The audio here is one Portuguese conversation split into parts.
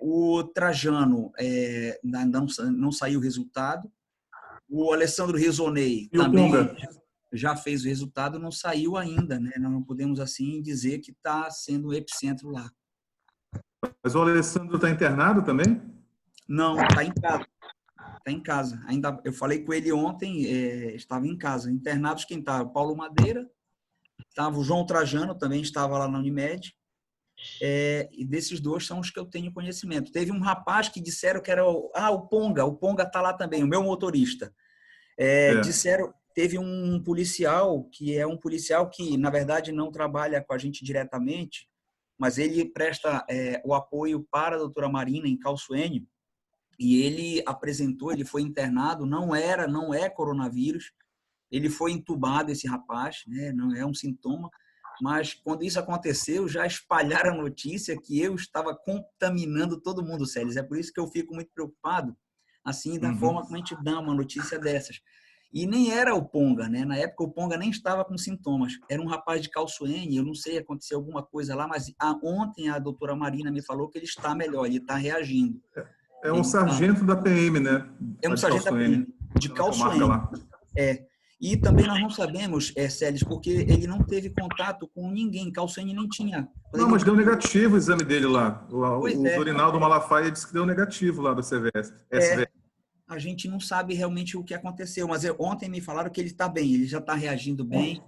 O Trajano ainda não saiu o resultado. O Alessandro Risonei E o também Ponga? já fez o resultado, não saiu ainda, né? Nós não podemos assim dizer que está sendo o epicentro lá. Mas o Alessandro está internado também? Não, está em casa. Está em casa. Ainda, eu falei com ele ontem, estava em casa. Internados quem estava? Paulo Madeira, estava o João Trajano, também estava lá na Unimed. E desses dois são os que eu tenho conhecimento. Teve um rapaz que disseram que era o Ponga está lá também, o meu motorista. Disseram, teve um policial que, na verdade, não trabalha com a gente diretamente, mas ele presta o apoio para a doutora Marina em Calçoene, e ele foi internado, não é coronavírus, ele foi entubado, esse rapaz, né? Não é um sintoma, mas quando isso aconteceu, já espalharam a notícia que eu estava contaminando todo mundo, Célis. É por isso que eu fico muito preocupado, assim, da forma como a gente dá uma notícia dessas. E nem era o Ponga, né? Na época o Ponga nem estava com sintomas. Era um rapaz de Calçoene, eu não sei, aconteceu alguma coisa lá, mas ontem a doutora Marina me falou que ele está melhor, ele está reagindo. É um Ele tá, sargento da PM, né? é um Lá de sargento da Calçoene, PM, de na comarca Calçoene. lá. E também nós não sabemos, Célis, porque ele não teve contato com ninguém. Calçoene nem tinha. Não, mas deu negativo o exame dele lá. Pois O é, Dorinaldo Malafaia disse que deu negativo lá do CVS. SVS. a gente não sabe realmente o que aconteceu, mas ontem me falaram que ele está bem, ele já está reagindo bem.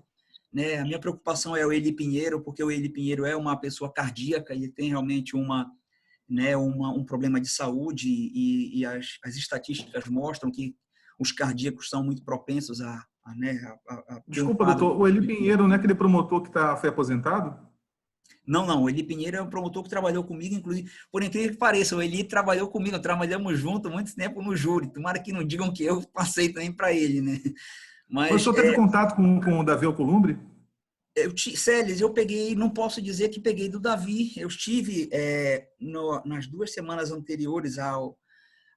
Né? A minha preocupação é o Eli Pinheiro, porque o Eli Pinheiro é uma pessoa cardíaca, ele tem realmente um problema de saúde e as estatísticas mostram que os cardíacos são muito propensos a ter um Desculpa, quadro. doutor, o Eli Pinheiro não é aquele promotor que foi aposentado? Não, o Eli Pinheiro é um promotor que trabalhou comigo, inclusive, por incrível que pareça, o Eli trabalhou comigo, trabalhamos juntos muito tempo no júri. Tomara que não digam que eu passei também para ele, né? Mas o Mas senhor teve contato com o Davi Alcolumbre? Celes, eu peguei, não posso dizer que peguei do Davi. Eu estive nas 2 semanas anteriores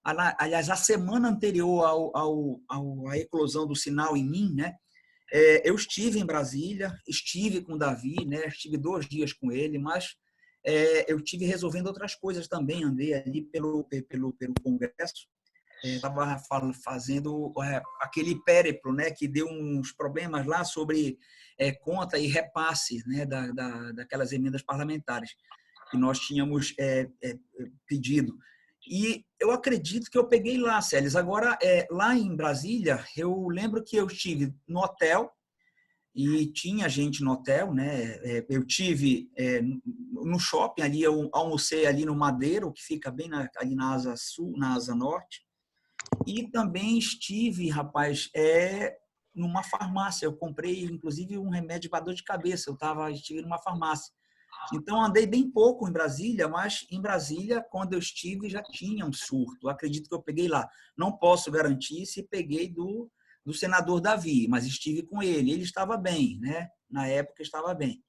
aliás, a semana anterior à eclosão do sinal em mim, né? Eu estive em Brasília, estive com o Davi, né? Estive 2 dias com ele, mas eu estive resolvendo outras coisas também. Andei ali pelo Congresso, estava fazendo aquele périplo, né? Que deu uns problemas lá sobre conta e repasse, né? Daquelas emendas parlamentares que nós tínhamos pedido. E eu acredito que eu peguei lá, Célis. Agora, lá em Brasília, eu lembro que eu estive no hotel e tinha gente no hotel, né? Eu tive no shopping ali, eu almocei ali no Madeiro, que fica bem ali na asa sul, na asa norte. E também estive, rapaz, numa farmácia. Eu comprei, inclusive, um remédio para dor de cabeça. Estive numa farmácia. Então, andei bem pouco em Brasília, mas em Brasília, quando eu estive, já tinha um surto. Eu acredito que eu peguei lá. Não posso garantir se peguei do senador Davi, mas estive com ele. Ele estava bem, né? Na época, estava bem.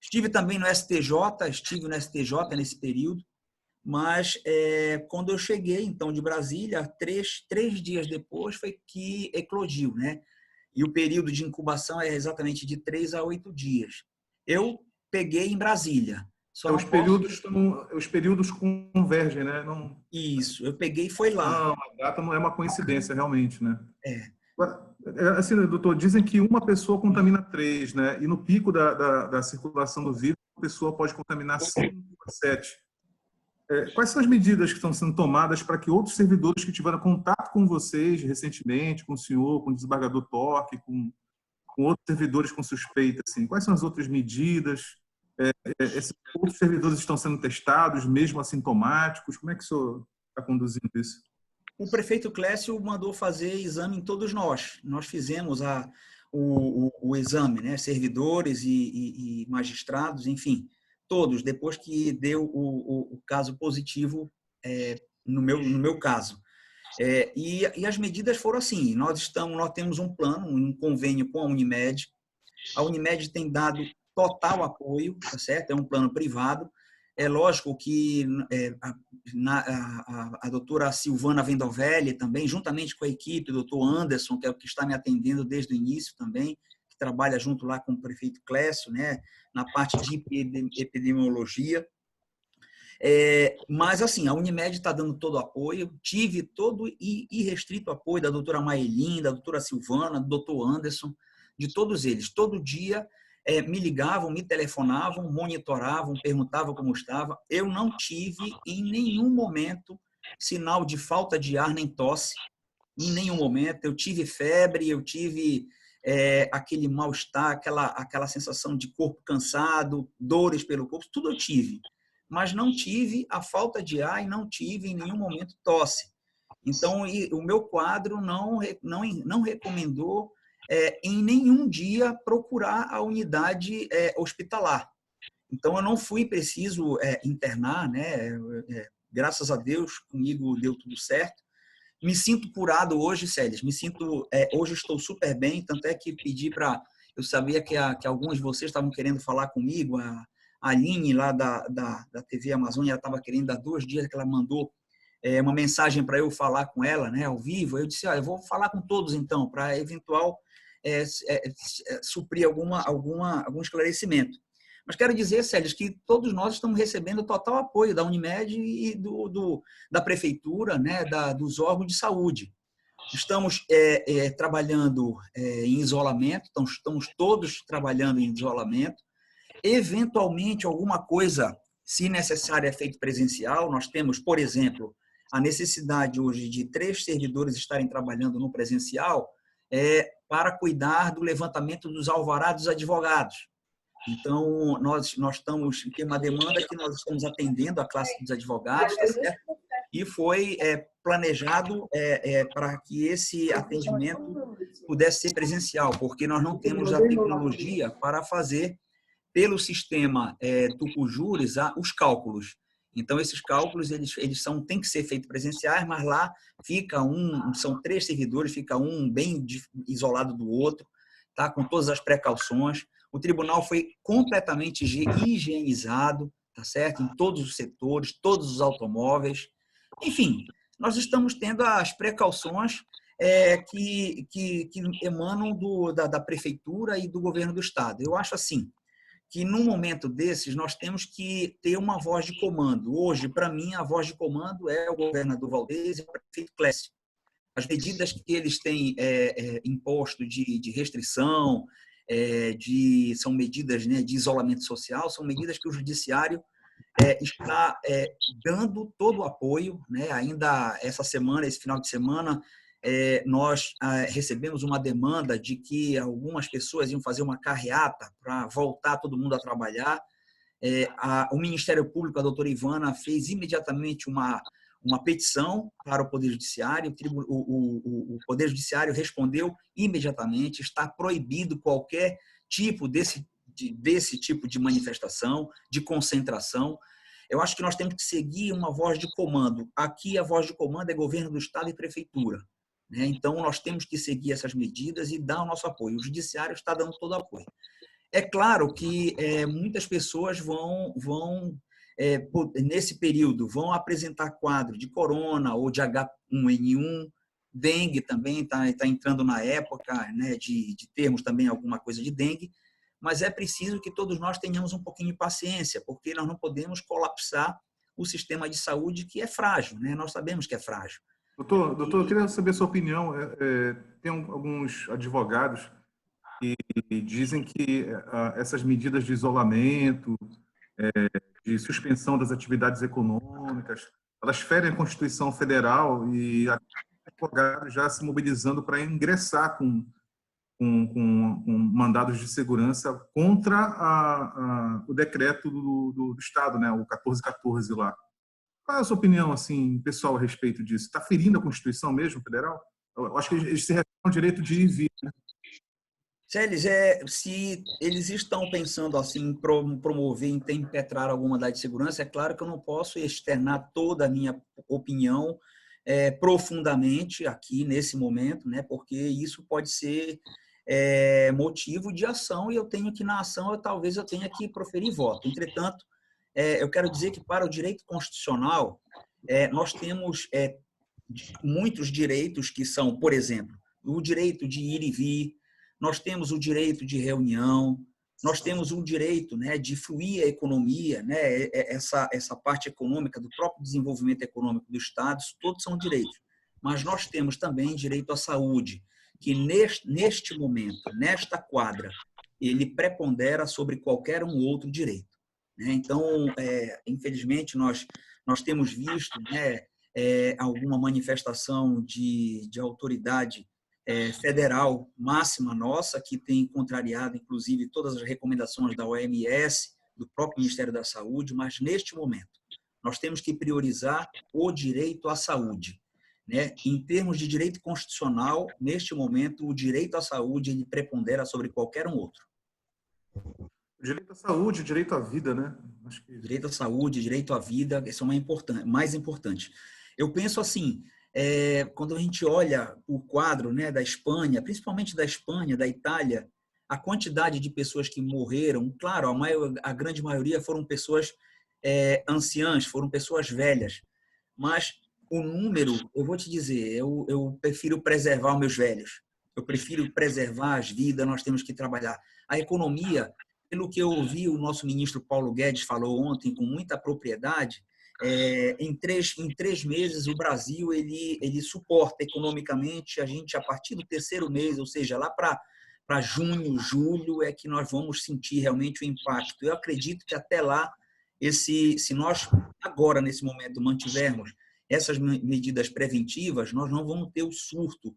Estive também no STJ, estive no STJ nesse período, mas quando eu cheguei, então, de Brasília, três dias depois foi que eclodiu, né? E o período de incubação é exatamente de 3 a 8 dias. Eu peguei em Brasília. Só não posso. Os períodos convergem, né? Não, Isso, eu peguei e foi lá. a data não é uma coincidência, realmente, né? É, Agora, assim, doutor, dizem que uma pessoa contamina três, né? E no pico da circulação do vírus, uma pessoa pode contaminar 5 a 7. Quais são as medidas que estão sendo tomadas para que outros servidores que tiveram contato com vocês recentemente, com o senhor, com o desembargador Torque, com outros servidores com suspeita, assim, quais são as outras medidas? Esses outros servidores estão sendo testados, mesmo assintomáticos? Como é que o senhor está conduzindo isso? o prefeito Clécio mandou fazer exame em todos nós. Nós fizemos o exame, né? Servidores e magistrados, enfim, todos, depois que deu o caso positivo no meu caso. E as medidas foram assim, nós temos um plano, um convênio com a Unimed. A Unimed tem dado total apoio, tá certo? É um plano privado. É lógico que a doutora Silvana Vendovelli também, juntamente com a equipe, o doutor Anderson, que é o que está me atendendo desde o início também, que trabalha junto lá com o prefeito Clécio, né, na parte de epidemiologia. Mas, assim, a Unimed está dando todo o apoio. Tive todo irrestrito apoio da doutora Maelin, da doutora Silvana, do doutor Anderson, de todos eles. Todo dia me ligavam, me telefonavam, monitoravam, perguntavam como estava. Eu não tive, em nenhum momento, sinal de falta de ar nem tosse. Em nenhum momento. Eu tive febre, eu tive aquele mal-estar, aquela sensação de corpo cansado, dores pelo corpo, tudo eu tive. Mas não tive a falta de ar e não tive em nenhum momento tosse. Então, o meu quadro não recomendou em nenhum dia procurar a unidade hospitalar. Então, eu não fui preciso internar, né? Graças a Deus, comigo deu tudo certo. Me sinto curado hoje, Célis. Hoje estou super bem, tanto é que pedi para... Eu sabia que alguns de vocês estavam querendo falar comigo, a Aline, lá da TV Amazônia, ela estava querendo, há 2 dias que ela mandou uma mensagem para eu falar com ela, né, ao vivo. Eu disse, eu vou falar com todos, então, para eventual suprir algum esclarecimento. Mas quero dizer, Célis, que todos nós estamos recebendo total apoio da Unimed e da Prefeitura, né, dos órgãos de saúde. Estamos trabalhando em isolamento, então estamos todos trabalhando em isolamento. Eventualmente, alguma coisa, se necessário, é feito presencial. Nós temos, por exemplo, a necessidade hoje de 3 servidores estarem trabalhando no presencial para cuidar do levantamento dos alvarás dos advogados. Então, nós estamos tem uma demanda que nós estamos atendendo a classe dos advogados, tá certo? E foi planejado para que esse atendimento pudesse ser presencial, porque nós não temos a tecnologia para fazer, pelo sistema Tucujures, os cálculos. Então, esses cálculos têm que ser feitos presenciais, mas lá são 3 servidores, fica um bem isolado do outro, tá? Com todas as precauções. O tribunal foi completamente higienizado, tá certo? Em todos os setores, todos os automóveis. Enfim, nós estamos tendo as precauções que emanam da prefeitura e do governo do estado. Eu acho assim que, num momento desses, nós temos que ter uma voz de comando. Hoje, para mim, a voz de comando é o governador Valdez e o prefeito Clécio. As medidas que eles têm imposto de restrição, são medidas, né, de isolamento social, são medidas que o judiciário está dando todo o apoio, né? Ainda essa semana, esse final de semana, nós recebemos uma demanda de que algumas pessoas iam fazer uma carreata para voltar todo mundo a trabalhar. O Ministério Público, a doutora Ivana, fez imediatamente uma petição para o Poder Judiciário. O Poder Judiciário respondeu imediatamente. Está proibido qualquer tipo desse tipo de manifestação, de concentração. Eu acho que nós temos que seguir uma voz de comando. Aqui, a voz de comando é governo do Estado e prefeitura, né? Então, nós temos que seguir essas medidas e dar o nosso apoio. O Judiciário está dando todo o apoio. É claro que muitas pessoas nesse período, vão apresentar quadro de corona ou de H1N1, dengue também está entrando na época, né, de termos também alguma coisa de dengue, mas é preciso que todos nós tenhamos um pouquinho de paciência, porque nós não podemos colapsar o sistema de saúde, que é frágil, né? Nós sabemos que é frágil. Doutor, eu queria saber a sua opinião. Tem alguns advogados que dizem que essas medidas de isolamento, de suspensão das atividades econômicas, elas ferem a Constituição Federal, e advogados já se mobilizando para ingressar com mandados de segurança contra o decreto do Estado, né, o 1414 lá. Qual é a sua opinião, assim, pessoal, a respeito disso? Está ferindo a Constituição mesmo, federal? Eu acho que eles se referem ao direito de ir e vir, né? Célis, se eles estão pensando assim, em promover, em impetrar alguma mandado de segurança, é claro que eu não posso externar toda a minha opinião profundamente aqui nesse momento, né? Porque isso pode ser motivo de ação, e eu tenho que, na ação, talvez eu tenha que proferir voto. Entretanto, eu quero dizer que, para o direito constitucional, nós temos muitos direitos que são, por exemplo, o direito de ir e vir, nós temos o direito de reunião, nós temos o direito, né, de fluir a economia, né, essa parte econômica do próprio desenvolvimento econômico do Estado, isso todos são direitos. Mas nós temos também direito à saúde, que neste momento, nesta quadra, ele prepondera sobre qualquer um outro direito. Né? Então, infelizmente, nós temos visto, né, alguma manifestação de autoridade federal máxima nossa, que tem contrariado, inclusive, todas as recomendações da OMS, do próprio Ministério da Saúde, mas, neste momento, nós temos que priorizar o direito à saúde. Né? Em termos de direito constitucional, neste momento, o direito à saúde ele prepondera sobre qualquer um outro. Direito à saúde, direito à vida, né? Acho que... Direito à saúde, direito à vida, esse é o mais importante. Eu penso assim, quando a gente olha o quadro, né, da Espanha, principalmente da Espanha, da Itália, a quantidade de pessoas que morreram, claro, a grande maioria foram pessoas anciãs, foram pessoas velhas, mas o número, eu vou te dizer, eu prefiro preservar os meus velhos, eu prefiro preservar as vidas, nós temos que trabalhar. A economia, pelo que eu ouvi o nosso ministro Paulo Guedes falou ontem com muita propriedade, em três meses o Brasil ele suporta economicamente a gente a partir do terceiro mês, ou seja, lá para junho, julho é que nós vamos sentir realmente o impacto. Eu acredito que até lá, se nós agora nesse momento mantivermos essas medidas preventivas, nós não vamos ter o surto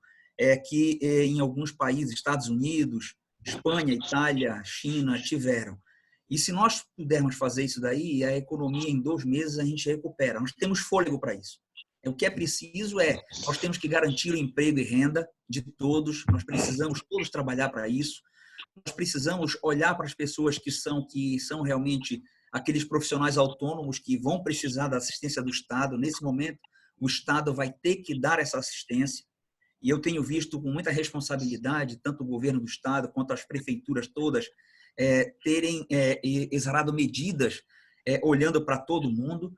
que em alguns países, Estados Unidos, Espanha, Itália, China, tiveram. E se nós pudermos fazer isso daí, a economia em 2 meses a gente recupera. Nós temos fôlego para isso. O que é preciso nós temos que garantir o emprego e renda de todos, nós precisamos todos trabalhar para isso, nós precisamos olhar para as pessoas que são realmente aqueles profissionais autônomos que vão precisar da assistência do Estado. Nesse momento, o Estado vai ter que dar essa assistência. E eu tenho visto com muita responsabilidade, tanto o governo do Estado quanto as prefeituras todas, terem exarado medidas olhando para todo mundo,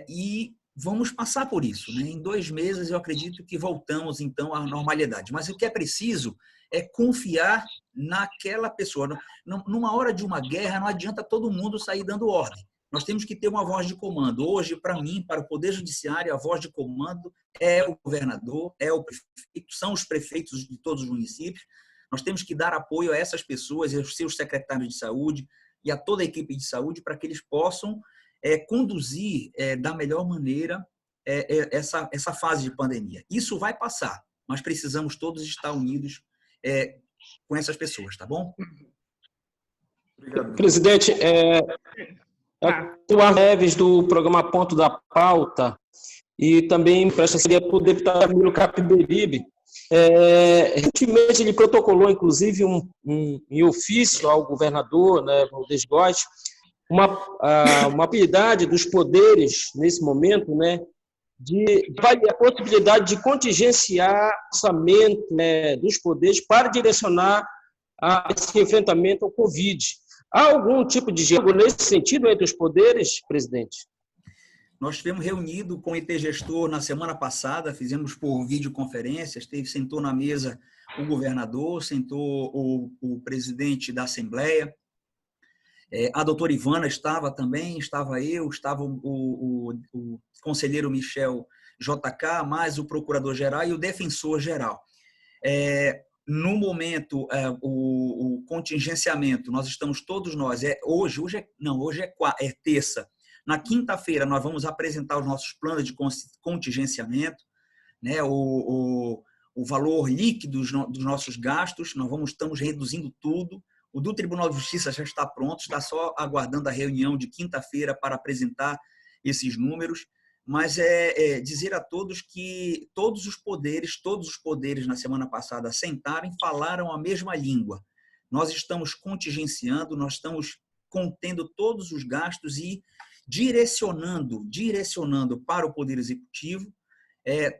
e vamos passar por isso. Né? Em 2 meses, eu acredito que voltamos, então, à normalidade. Mas o que é preciso é confiar naquela pessoa. Numa hora de uma guerra, não adianta todo mundo sair dando ordem. Nós temos que ter uma voz de comando. Hoje, para mim, para o Poder Judiciário, a voz de comando é o governador, é o prefeito, são os prefeitos de todos os municípios. Nós temos que dar apoio a essas pessoas, aos seus secretários de saúde e a toda a equipe de saúde para que eles possam conduzir da melhor maneira essa fase de pandemia. Isso vai passar, mas precisamos todos estar unidos com essas pessoas, tá bom? Obrigado. Presidente, o Arthur Neves, do programa Ponto da Pauta, e também presta assessoria para o deputado Camilo Capiberibe. Recentemente ele protocolou, inclusive, em ofício ao governador, né, o Desgoste, uma habilidade dos poderes, nesse momento, né, de a possibilidade de contingenciar o orçamento, né, dos poderes para direcionar esse enfrentamento ao Covid. Há algum tipo de diálogo nesse sentido entre os poderes, presidente? Nós estivemos reunidos com o IT Gestor na semana passada, fizemos por videoconferência, sentou na mesa o governador, sentou o presidente da Assembleia, a doutora Ivana estava também, estava eu, estava o conselheiro Michel JK, mais o procurador-geral e o defensor-geral. No momento, o contingenciamento, nós estamos todos nós, hoje é terça. Na quinta-feira, nós vamos apresentar os nossos planos de contingenciamento, né, o valor líquido dos nossos gastos, estamos reduzindo tudo. O do Tribunal de Justiça já está pronto, está só aguardando a reunião de quinta-feira para apresentar esses números. Mas dizer a todos que todos os poderes na semana passada sentaram e falaram a mesma língua. Nós estamos contingenciando, nós estamos contendo todos os gastos e direcionando para o Poder Executivo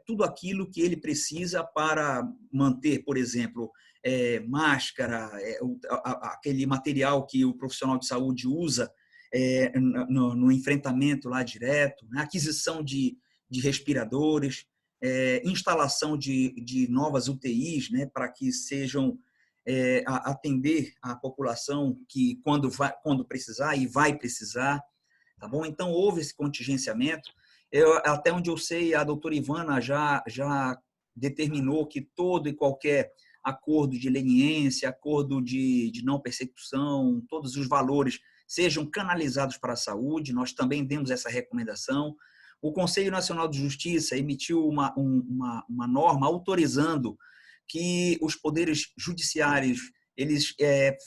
tudo aquilo que ele precisa para manter, por exemplo, máscara, aquele material que o profissional de saúde usa no enfrentamento lá direto, né? Aquisição de respiradores, instalação de novas UTIs, né? Para que sejam atender a população que quando precisar e vai precisar, tá bom? Então, houve esse contingenciamento. Até onde eu sei, a doutora Ivana já determinou que todo e qualquer acordo de leniência, acordo de não persecução, todos os valores sejam canalizados para a saúde. Nós também demos essa recomendação. O Conselho Nacional de Justiça emitiu uma norma autorizando que os poderes judiciários eles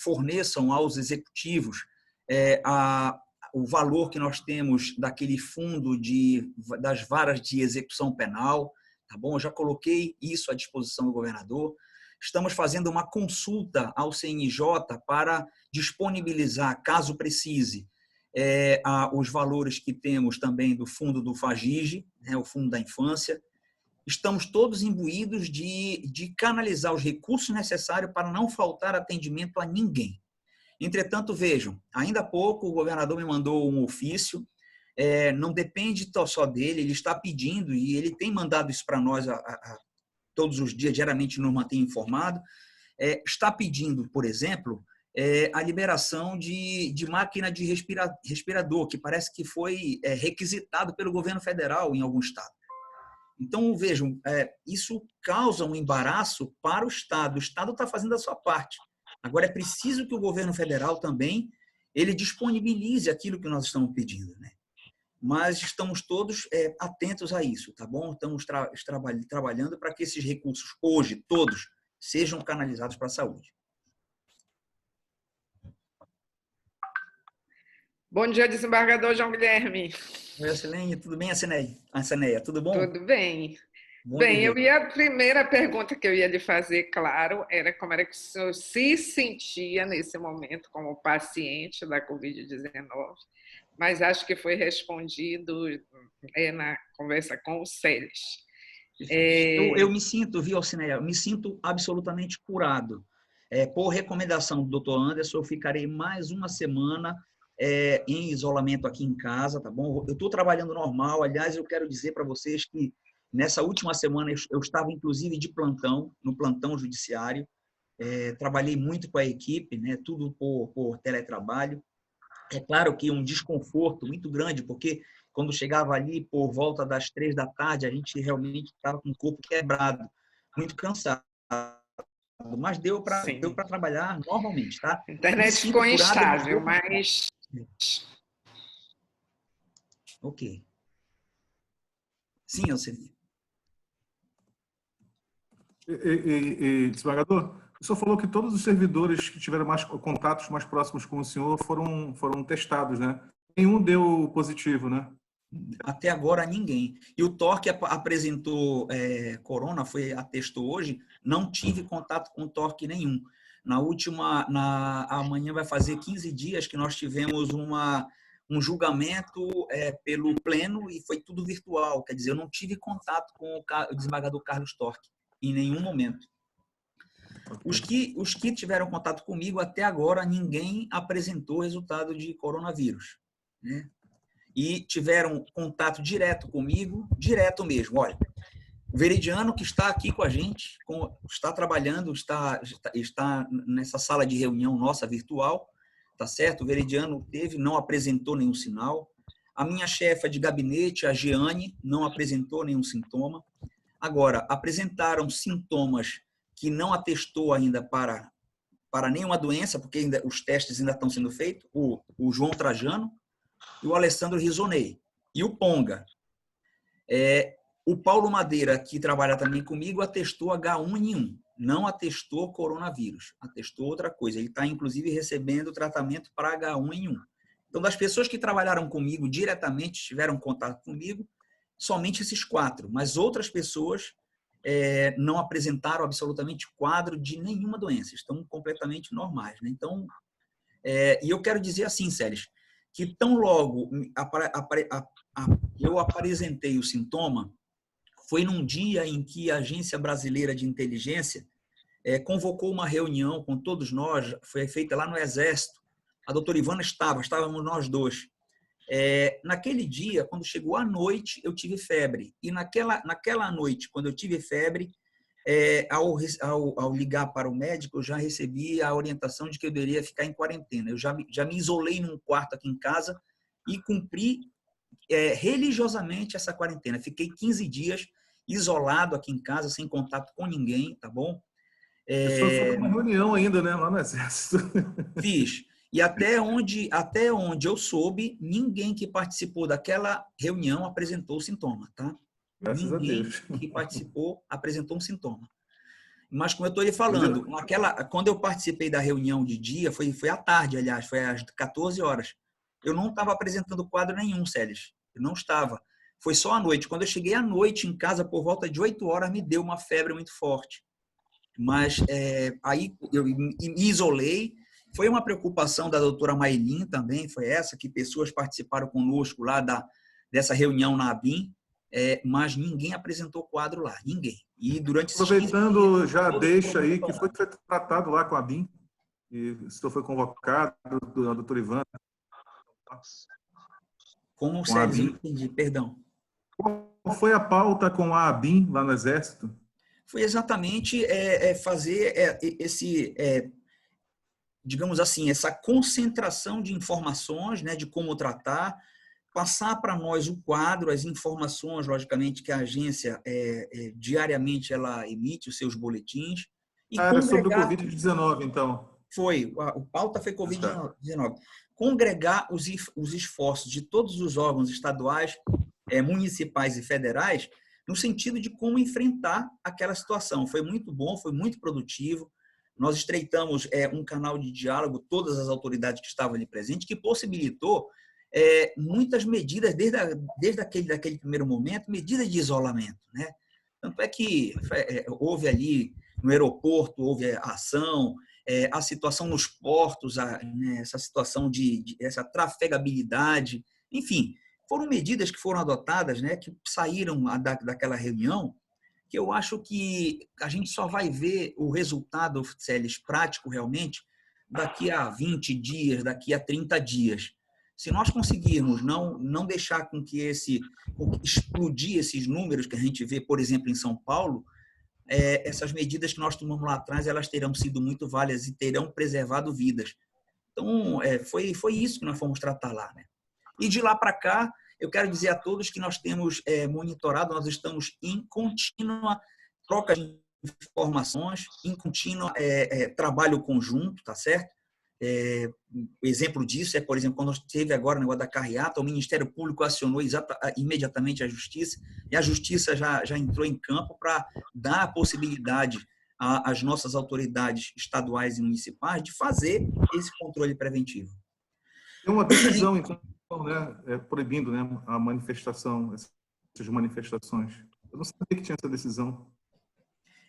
forneçam aos executivos o valor que nós temos daquele fundo das varas de execução penal, tá bom? Eu já coloquei isso à disposição do governador. Estamos fazendo uma consulta ao CNJ para disponibilizar, caso precise, os valores que temos também do fundo do FAGIG, o fundo da infância. Estamos todos imbuídos de canalizar os recursos necessários para não faltar atendimento a ninguém. Entretanto, vejam, ainda há pouco o governador me mandou um ofício, não depende só dele, ele está pedindo, e ele tem mandado isso para nós todos os dias, diariamente nos mantém informado, está pedindo, por exemplo, a liberação de máquina de respirador, que parece que foi requisitado pelo governo federal em algum estado. Então, vejam, isso causa um embaraço para o Estado. O Estado está fazendo a sua parte. Agora, é preciso que o governo federal também ele disponibilize aquilo que nós estamos pedindo, né? Mas estamos todos atentos a isso, tá bom? Estamos trabalhando para que esses recursos, hoje, todos, sejam canalizados para a saúde. Bom dia, desembargador João Guilherme. Oi, Silene, tudo bem, Aceneia? Tudo bom? Tudo bem. Bom Bem, a primeira pergunta que eu ia lhe fazer, claro, era como era que o senhor se sentia nesse momento como paciente da Covid-19, mas acho que foi respondido na conversa com o Celes. Eu me sinto, viu, Alcineia? Eu me sinto absolutamente curado. Por recomendação do doutor Anderson, eu ficarei mais uma semana em isolamento aqui em casa, tá bom? Eu estou trabalhando normal. Aliás, eu quero dizer para vocês que nessa última semana eu estava, inclusive, de plantão, no plantão judiciário. Trabalhei muito com a equipe, né? Tudo por teletrabalho. É claro que um desconforto muito grande, porque quando chegava ali por volta das 3 da tarde, a gente realmente estava com o corpo quebrado, muito cansado. Mas deu para trabalhar normalmente, tá? A internet ficou instável, mas... Ok. Sim, Alcine. Desembargador, o senhor falou que todos os servidores que tiveram contatos mais próximos com o senhor foram testados, né? Nenhum deu positivo, né? Até agora, ninguém. E o Torque apresentou corona, atestou hoje, não tive contato com Torque nenhum. Amanhã vai fazer 15 dias que nós tivemos um julgamento pelo Pleno e foi tudo virtual. Quer dizer, eu não tive contato com o desembargador Carlos Torque em nenhum momento. Os que tiveram contato comigo, até agora, ninguém apresentou resultado de coronavírus, né? E tiveram contato direto comigo, direto mesmo. Olha, o Veridiano, que está aqui com a gente, está trabalhando, está nessa sala de reunião nossa virtual, tá certo? O Veridiano não apresentou nenhum sinal. A minha chefa de gabinete, a Jeane, não apresentou nenhum sintoma. Agora, apresentaram sintomas que não atestou ainda para nenhuma doença, porque os testes ainda estão sendo feitos, o João Trajano e o Alessandro Risonei. E o Ponga. O Paulo Madeira, que trabalha também comigo, atestou H1N1. Não atestou coronavírus, atestou outra coisa. Ele está, inclusive, recebendo tratamento para H1N1. Então, das pessoas que trabalharam comigo diretamente, tiveram contato comigo, somente esses 4. Mas outras pessoas não apresentaram absolutamente quadro de nenhuma doença. Estão completamente normais, né? Então, e eu quero dizer assim, Célis, que tão logo eu apresentei o sintoma, foi num dia em que a Agência Brasileira de Inteligência convocou uma reunião com todos nós, foi feita lá no Exército. A doutora Ivana estávamos nós dois. Naquele dia, quando chegou a noite, eu tive febre. E naquela noite, quando eu tive febre, Ao ligar para o médico, eu já recebi a orientação de que eu deveria ficar em quarentena. Eu já me isolei num quarto aqui em casa e cumpri religiosamente essa quarentena. Fiquei 15 dias isolado aqui em casa, sem contato com ninguém, tá bom? Foi para uma reunião ainda, né, lá no Exército. Fiz. E até onde eu soube, ninguém que participou daquela reunião apresentou sintoma, tá? Graças a Ninguém Deus. que participou apresentou um sintoma. Mas, como eu estou lhe falando, quando eu participei da reunião de dia, foi à tarde, aliás, foi às 14 horas. Eu não estava apresentando quadro nenhum, Célis. Eu não estava. Foi só à noite. Quando eu cheguei à noite em casa, por volta de 8 horas, me deu uma febre muito forte. Mas aí eu me isolei. Foi uma preocupação da doutora Maylin também, foi essa, que pessoas participaram conosco lá dessa reunião na ABIN, mas ninguém apresentou quadro lá, ninguém. E durante esses 15 Aproveitando, dias, já deixa aí que foi tratado lá com a BIM, e o senhor foi convocado, do doutor Ivan. Como o Célio, não entendi, perdão. Qual foi a pauta com a ABIN lá no Exército? Foi exatamente fazer digamos assim, essa concentração de informações, né, de como tratar, passar para nós o quadro, as informações, logicamente, que a agência diariamente ela emite os seus boletins. E era sobre o Covid-19, então. O pauta foi Covid-19. Congregar os esforços de todos os órgãos estaduais, municipais e federais, no sentido de como enfrentar aquela situação. Foi muito bom, foi muito produtivo. Nós estreitamos um canal de diálogo, todas as autoridades que estavam ali presentes, que possibilitou muitas medidas, desde aquele primeiro momento, medidas de isolamento, né? Tanto é que houve ali, no aeroporto, houve ação, a situação nos portos, né, essa situação essa trafegabilidade, enfim, foram medidas que foram adotadas, né, que saíram daquela reunião, que eu acho que a gente só vai ver o resultado, Célis, prático realmente, daqui a 20 dias, daqui a 30 dias. Se nós conseguirmos não deixar com que explodir esses números que a gente vê, por exemplo, em São Paulo, essas medidas que nós tomamos lá atrás, elas terão sido muito válidas e terão preservado vidas. Então, foi isso que nós fomos tratar lá, né? E de lá para cá, eu quero dizer a todos que nós temos monitorado, nós estamos em contínua troca de informações, em contínua trabalho conjunto, tá certo? Exemplo disso por exemplo, quando teve agora o negócio da carreata, o Ministério Público acionou imediatamente a Justiça, e a Justiça já entrou em campo para dar a possibilidade às nossas autoridades estaduais e municipais de fazer esse controle preventivo. Tem uma decisão, então, né, proibindo, né, a manifestação, essas manifestações. Eu não sabia que tinha essa decisão.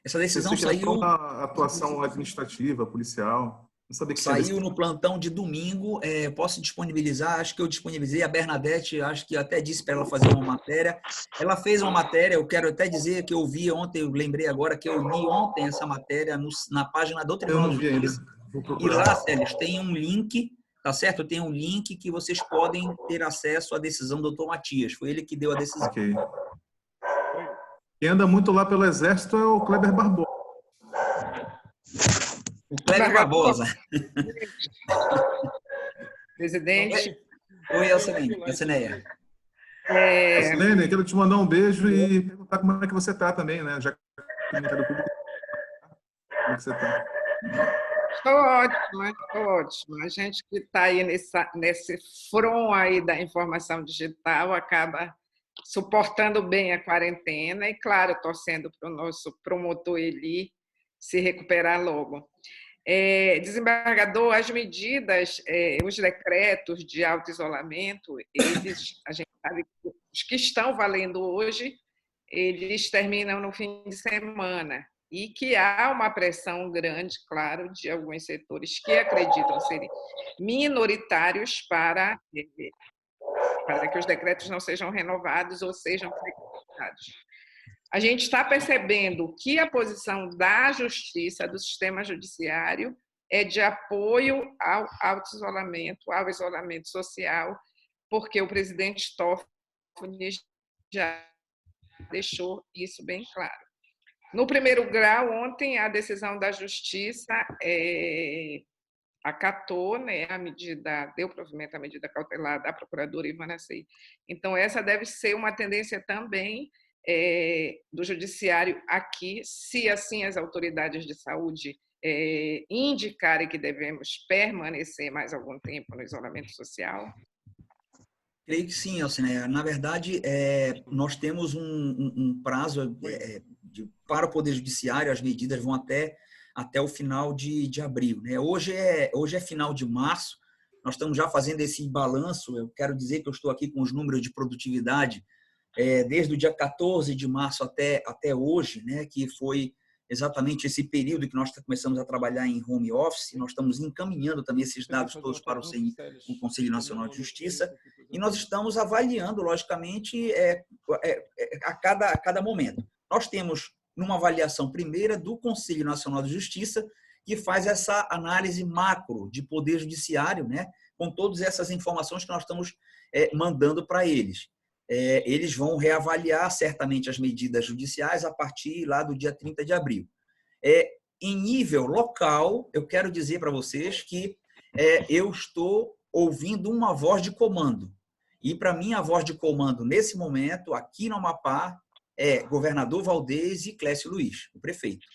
Essa decisão saiu... Uma atuação administrativa, policial. Não sabia que saiu no plantão de domingo. Posso disponibilizar, acho que eu disponibilizei. A Bernadette, acho que até disse para ela fazer uma matéria. Ela fez uma matéria, eu quero até dizer que eu vi ontem, eu lembrei agora que eu li ontem essa matéria na página do Tribunal de Justiça. E lá, Célis, tem um link, tá certo? Tem um link que vocês podem ter acesso à decisão do Dr. Matias. Foi ele que deu a decisão. Okay. Quem anda muito lá pelo Exército é o Kleber Barbosa. O Kleber Barbosa. Presidente. Oi, Elceneia. Elceneia, quero te mandar um beijo e perguntar como é que você está também, né? Já que o Ministério Público... Como é que você está? Estou ótimo. A gente que está aí nesse front aí da informação digital acaba suportando bem a quarentena e, claro, torcendo para o nosso promotor Eli se recuperar logo. Desembargador, as medidas, os decretos de auto-isolamento, a gente sabe que os que estão valendo hoje, eles terminam no fim de semana e que há uma pressão grande, claro, de alguns setores que acreditam serem minoritários para que os decretos não sejam renovados ou sejam preconizados. A gente está percebendo que a posição da Justiça, do sistema judiciário, é de apoio ao auto-isolamento, ao isolamento social, porque o presidente Toffoli já deixou isso bem claro. No primeiro grau, ontem, a decisão da Justiça acatou, né, a medida, deu provimento à medida cautelar da procuradora Ivana Sei. Então, essa deve ser uma tendência também do judiciário aqui, se assim as autoridades de saúde indicarem que devemos permanecer mais algum tempo no isolamento social. Creio que sim, Alcineia. Na verdade, nós temos um prazo para o Poder Judiciário, as medidas vão até o final de abril. Né? Hoje é final de março, nós estamos já fazendo esse balanço. Eu quero dizer que eu estou aqui com os números de produtividade desde o dia 14 de março até hoje, né? Que foi exatamente esse período que nós começamos a trabalhar em home office. Nós estamos encaminhando também esses dados todos para o Conselho Nacional de Justiça e nós estamos avaliando, logicamente, a cada momento. Nós temos numa avaliação primeira do Conselho Nacional de Justiça, que faz essa análise macro de poder judiciário, né, com todas essas informações que nós estamos mandando para eles. Eles vão reavaliar certamente as medidas judiciais a partir lá do dia 30 de abril. Em nível local, eu quero dizer para vocês que eu estou ouvindo uma voz de comando. E, para mim, a voz de comando, nesse momento, aqui no Amapá, é governador Valdez e Clécio Luiz, o prefeito.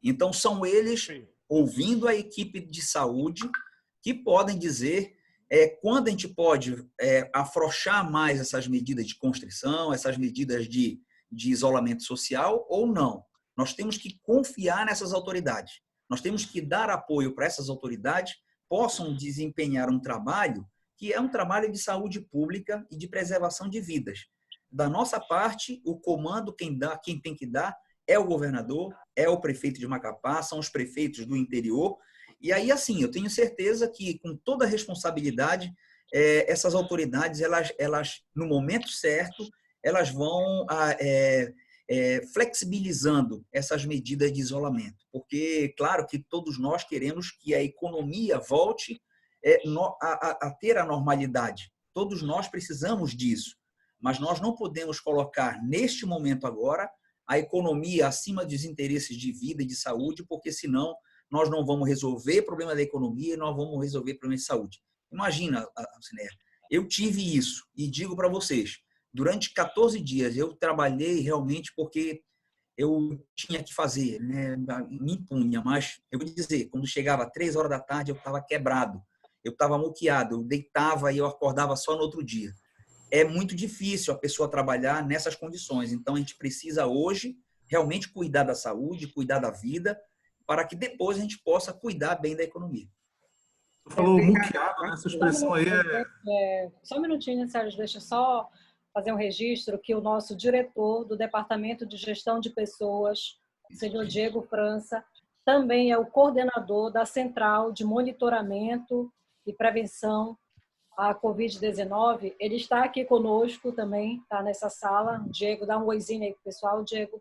Então, são eles, ouvindo a equipe de saúde, que podem dizer quando a gente pode afrouxar mais essas medidas de constrição, essas medidas de isolamento social ou não. Nós temos que confiar nessas autoridades. Nós temos que dar apoio para essas autoridades possam desempenhar um trabalho que é um trabalho de saúde pública e de preservação de vidas. Da nossa parte, o comando, quem tem que dar é o governador, é o prefeito de Macapá, são os prefeitos do interior. E aí, assim, eu tenho certeza que, com toda a responsabilidade, essas autoridades, elas, no momento certo, elas vão flexibilizando essas medidas de isolamento. Porque, claro, que todos nós queremos que a economia volte a ter a normalidade. Todos nós precisamos disso. Mas nós não podemos colocar, neste momento agora, a economia acima dos interesses de vida e de saúde, porque senão nós não vamos resolver o problema da economia e nós vamos resolver o problema de saúde. Imagina, Alcineia, eu tive isso e digo para vocês, durante 14 dias eu trabalhei realmente porque eu tinha que fazer, né? Me impunha, mas eu vou dizer, quando chegava 3 horas da tarde eu estava quebrado, eu estava moqueado, eu deitava e eu acordava só no outro dia. É muito difícil a pessoa trabalhar nessas condições. Então, a gente precisa hoje realmente cuidar da saúde, cuidar da vida, para que depois a gente possa cuidar bem da economia. Você falou muqueado, né? Essa expressão aí Só um minutinho, Sérgio, deixa eu só fazer um registro que o nosso diretor do Departamento de Gestão de Pessoas, o senhor Diego França, também é o coordenador da Central de Monitoramento e Prevenção à Covid-19, ele está aqui conosco também, está nessa sala. Diego, dá um oizinho aí para o pessoal, Diego.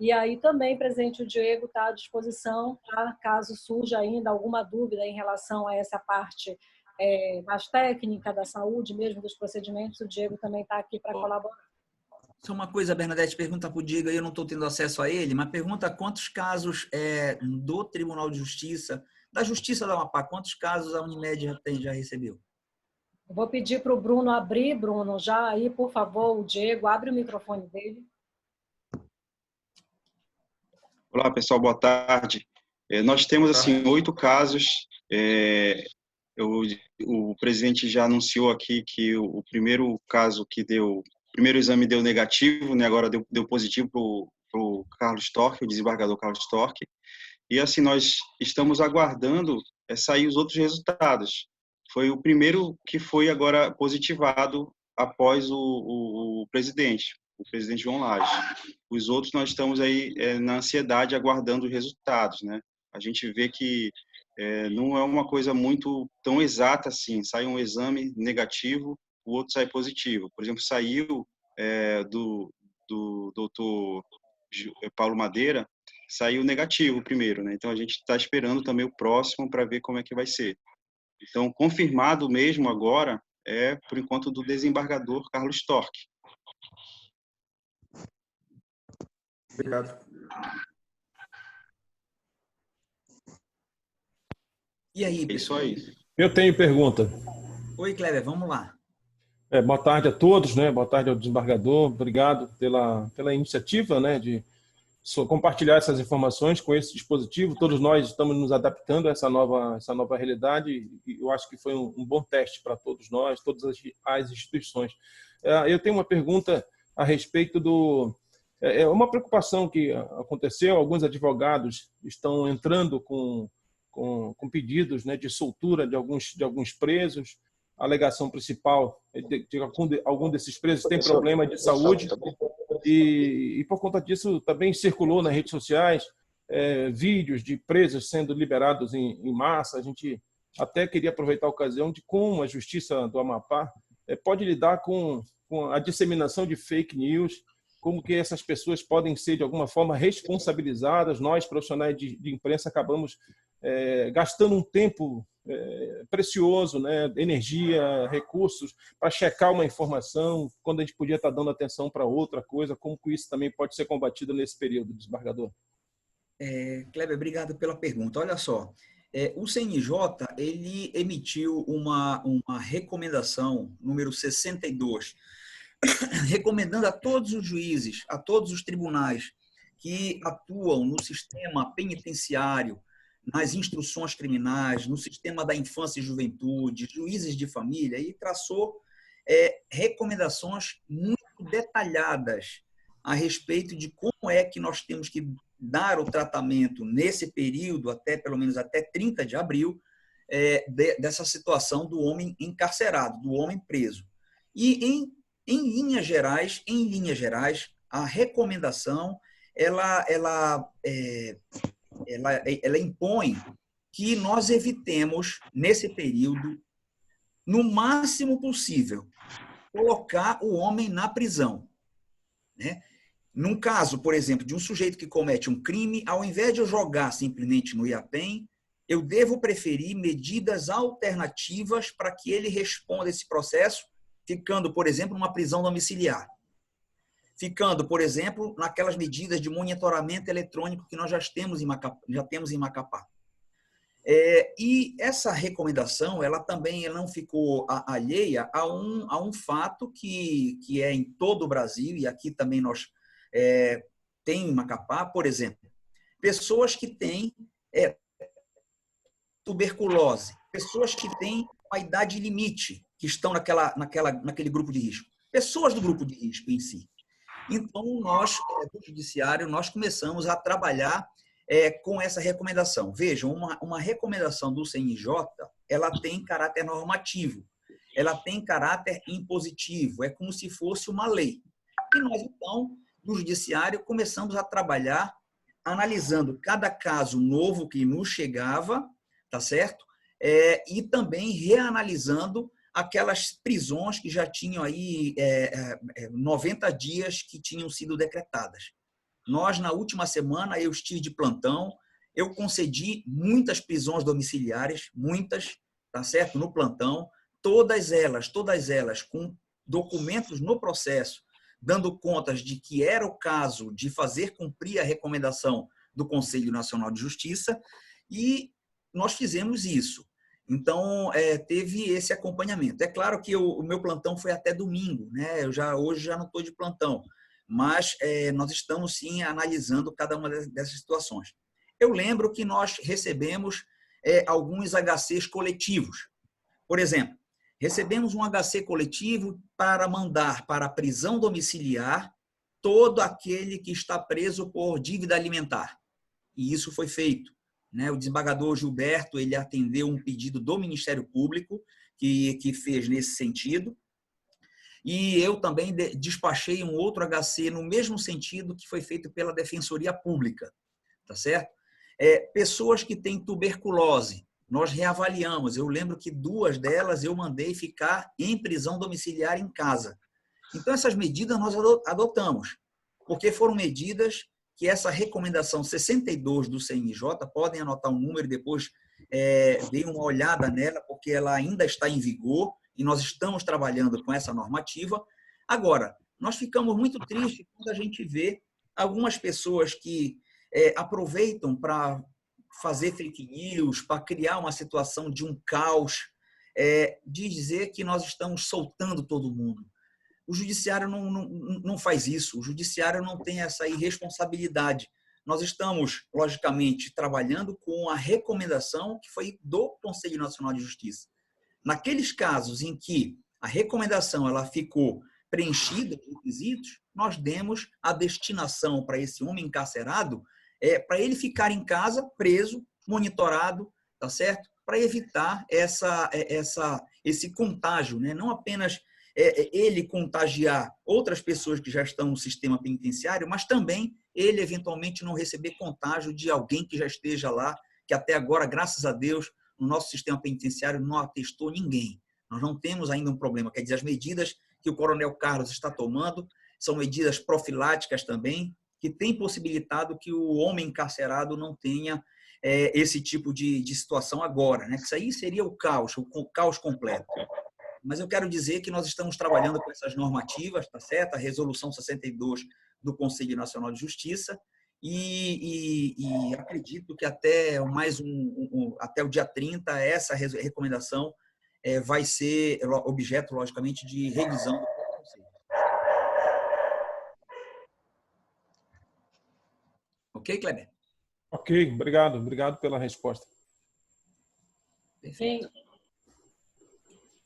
E aí também, presidente, o Diego está à disposição, tá? Caso surja ainda alguma dúvida em relação a essa parte mais técnica da saúde, mesmo dos procedimentos, o Diego também está aqui para colaborar. Só uma coisa, Bernadette, pergunta para o Diego, eu não estou tendo acesso a ele, mas pergunta quantos casos do Tribunal de Justiça, da Justiça da Amapá, quantos casos a Unimed já recebeu? Vou pedir para o Bruno abrir, Bruno, já aí, por favor, o Diego, abre o microfone dele. Olá, pessoal, boa tarde. Nós temos, assim, 8 casos. O presidente já anunciou aqui que o primeiro caso o primeiro exame deu negativo, né, agora deu positivo para o Carlos Torque, o desembargador Carlos Torque. E, assim, nós estamos aguardando sair os outros resultados. Foi o primeiro que foi agora positivado após o presidente João Lage. Os outros nós estamos aí na ansiedade aguardando os resultados, né? A gente vê que não é uma coisa muito tão exata assim. Sai um exame negativo, o outro sai positivo. Por exemplo, saiu do doutor Paulo Madeira, saiu negativo primeiro, né? Então a gente está esperando também o próximo para ver como é que vai ser. Então, confirmado mesmo agora por enquanto, do desembargador Carlos Torque. Obrigado. E aí, É isso pessoal? aí. Eu tenho pergunta. Oi, Kleber, vamos lá. Boa tarde a todos, né? Boa tarde ao desembargador. Obrigado pela iniciativa, né, de compartilhar essas informações com esse dispositivo. Todos nós estamos nos adaptando a essa nova realidade e eu acho que foi um bom teste para todos nós, todas as instituições. Eu tenho uma pergunta a respeito uma preocupação que aconteceu. Alguns advogados estão entrando com pedidos, né, de soltura de alguns presos. A alegação principal é de que algum desses presos tem problema de saúde e por conta disso também circulou nas redes sociais vídeos de presos sendo liberados em massa. A gente até queria aproveitar a ocasião de como a Justiça do Amapá pode lidar com a disseminação de fake news, como que essas pessoas podem ser de alguma forma responsabilizadas. Nós, profissionais de imprensa, acabamos gastando um tempo precioso, né, energia, recursos para checar uma informação, quando a gente podia estar dando atenção para outra coisa. Como que isso também pode ser combatido nesse período, desembargador? Kleber, obrigado pela pergunta. Olha só, o CNJ ele emitiu uma recomendação número 62, recomendando a todos os juízes, a todos os tribunais que atuam no sistema penitenciário, nas instruções criminais, no sistema da infância e juventude, juízes de família, e traçou recomendações muito detalhadas a respeito de como é que nós temos que dar o tratamento nesse período, pelo menos até 30 de abril, dessa situação do homem encarcerado, do homem preso. E, em linhas gerais, a recomendação ela impõe que nós evitemos, nesse período, no máximo possível, colocar o homem na prisão, né? Num caso, por exemplo, de um sujeito que comete um crime, ao invés de eu jogar simplesmente no IAPEM, eu devo preferir medidas alternativas para que ele responda esse processo, ficando, por exemplo, numa prisão domiciliar. Ficando, por exemplo, naquelas medidas de monitoramento eletrônico que nós já temos em Macapá. E essa recomendação, ela também não ficou alheia a um fato que é em todo o Brasil, e aqui também nós tem em Macapá, por exemplo, pessoas que têm tuberculose, pessoas que têm a idade limite, que estão naquele grupo de risco, pessoas do grupo de risco em si. Então, nós, do Judiciário, nós começamos a trabalhar com essa recomendação. Vejam, uma recomendação do CNJ, ela tem caráter normativo, ela tem caráter impositivo, é como se fosse uma lei. E nós, então, do Judiciário, começamos a trabalhar analisando cada caso novo que nos chegava, tá certo? E também reanalisando aquelas prisões que já tinham aí 90 dias que tinham sido decretadas. Nós, na última semana, eu estive de plantão, eu concedi muitas prisões domiciliares, muitas, tá certo? No plantão, todas elas com documentos no processo, dando contas de que era o caso de fazer cumprir a recomendação do Conselho Nacional de Justiça, e nós fizemos isso. Então, teve esse acompanhamento. É claro que o meu plantão foi até domingo, né? Hoje já não estou de plantão, mas nós estamos, sim, analisando cada uma dessas situações. Eu lembro que nós recebemos alguns HCs coletivos. Por exemplo, recebemos um HC coletivo para mandar para a prisão domiciliar todo aquele que está preso por dívida alimentar. E isso foi feito. O desembargador Gilberto, ele atendeu um pedido do Ministério Público que fez nesse sentido, e eu também despachei um outro HC no mesmo sentido que foi feito pela Defensoria Pública, tá certo? Pessoas que têm tuberculose, nós reavaliamos. Eu lembro que 2 delas eu mandei ficar em prisão domiciliar em casa. Então, essas medidas nós adotamos, porque foram medidas que essa recomendação 62 do CNJ, podem anotar um número e depois deem uma olhada nela, porque ela ainda está em vigor e nós estamos trabalhando com essa normativa. Agora, nós ficamos muito tristes quando a gente vê algumas pessoas que aproveitam para fazer fake news, para criar uma situação de um caos, de dizer que nós estamos soltando todo mundo. O judiciário não faz isso, o judiciário não tem essa irresponsabilidade. Nós estamos, logicamente, trabalhando com a recomendação que foi do Conselho Nacional de Justiça. Naqueles casos em que a recomendação ela ficou preenchida de requisitos, nós demos a destinação para esse homem encarcerado, para ele ficar em casa, preso, monitorado, tá certo? Para evitar esse contágio, né? Não apenas ele contagiar outras pessoas que já estão no sistema penitenciário, mas também ele eventualmente não receber contágio de alguém que já esteja lá, que até agora, graças a Deus, no nosso sistema penitenciário não atestou ninguém. Nós não temos ainda um problema. Quer dizer, as medidas que o Coronel Carlos está tomando são medidas profiláticas também, que têm possibilitado que o homem encarcerado não tenha esse tipo de situação agora, né? Que isso aí seria o caos completo. Mas eu quero dizer que nós estamos trabalhando com essas normativas, tá certo? A Resolução 62 do Conselho Nacional de Justiça, e acredito que até o dia 30, essa recomendação vai ser objeto, logicamente, de revisão do Conselho. Ok, Kleber? Ok, obrigado pela resposta.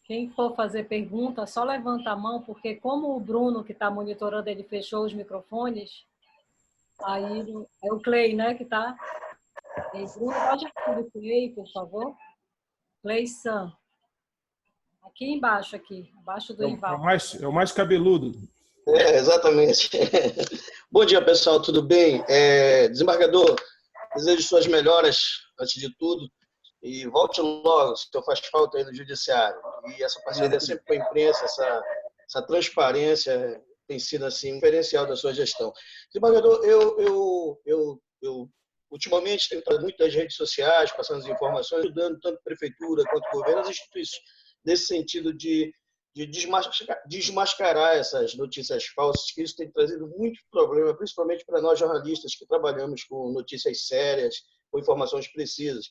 Quem for fazer pergunta, só levanta a mão, porque como o Bruno, que está monitorando, ele fechou os microfones, aí é o Clay, né, que está... Bruno, pode abrir o Clay, por favor? Clay Sam. Aqui embaixo, abaixo do Ival. É o mais cabeludo. Exatamente. Bom dia, pessoal, tudo bem? Desembargador, desejo suas melhoras, antes de tudo, e volte logo, o senhor faz falta aí no judiciário. E essa parceria sempre com a imprensa, essa transparência tem sido assim, um diferencial da sua gestão. Desembargador, eu ultimamente tenho estado muito nas redes sociais, passando as informações, ajudando tanto a prefeitura quanto o governo, as instituições, nesse sentido de desmascarar essas notícias falsas, que isso tem trazido muito problema, principalmente para nós jornalistas que trabalhamos com notícias sérias, com informações precisas.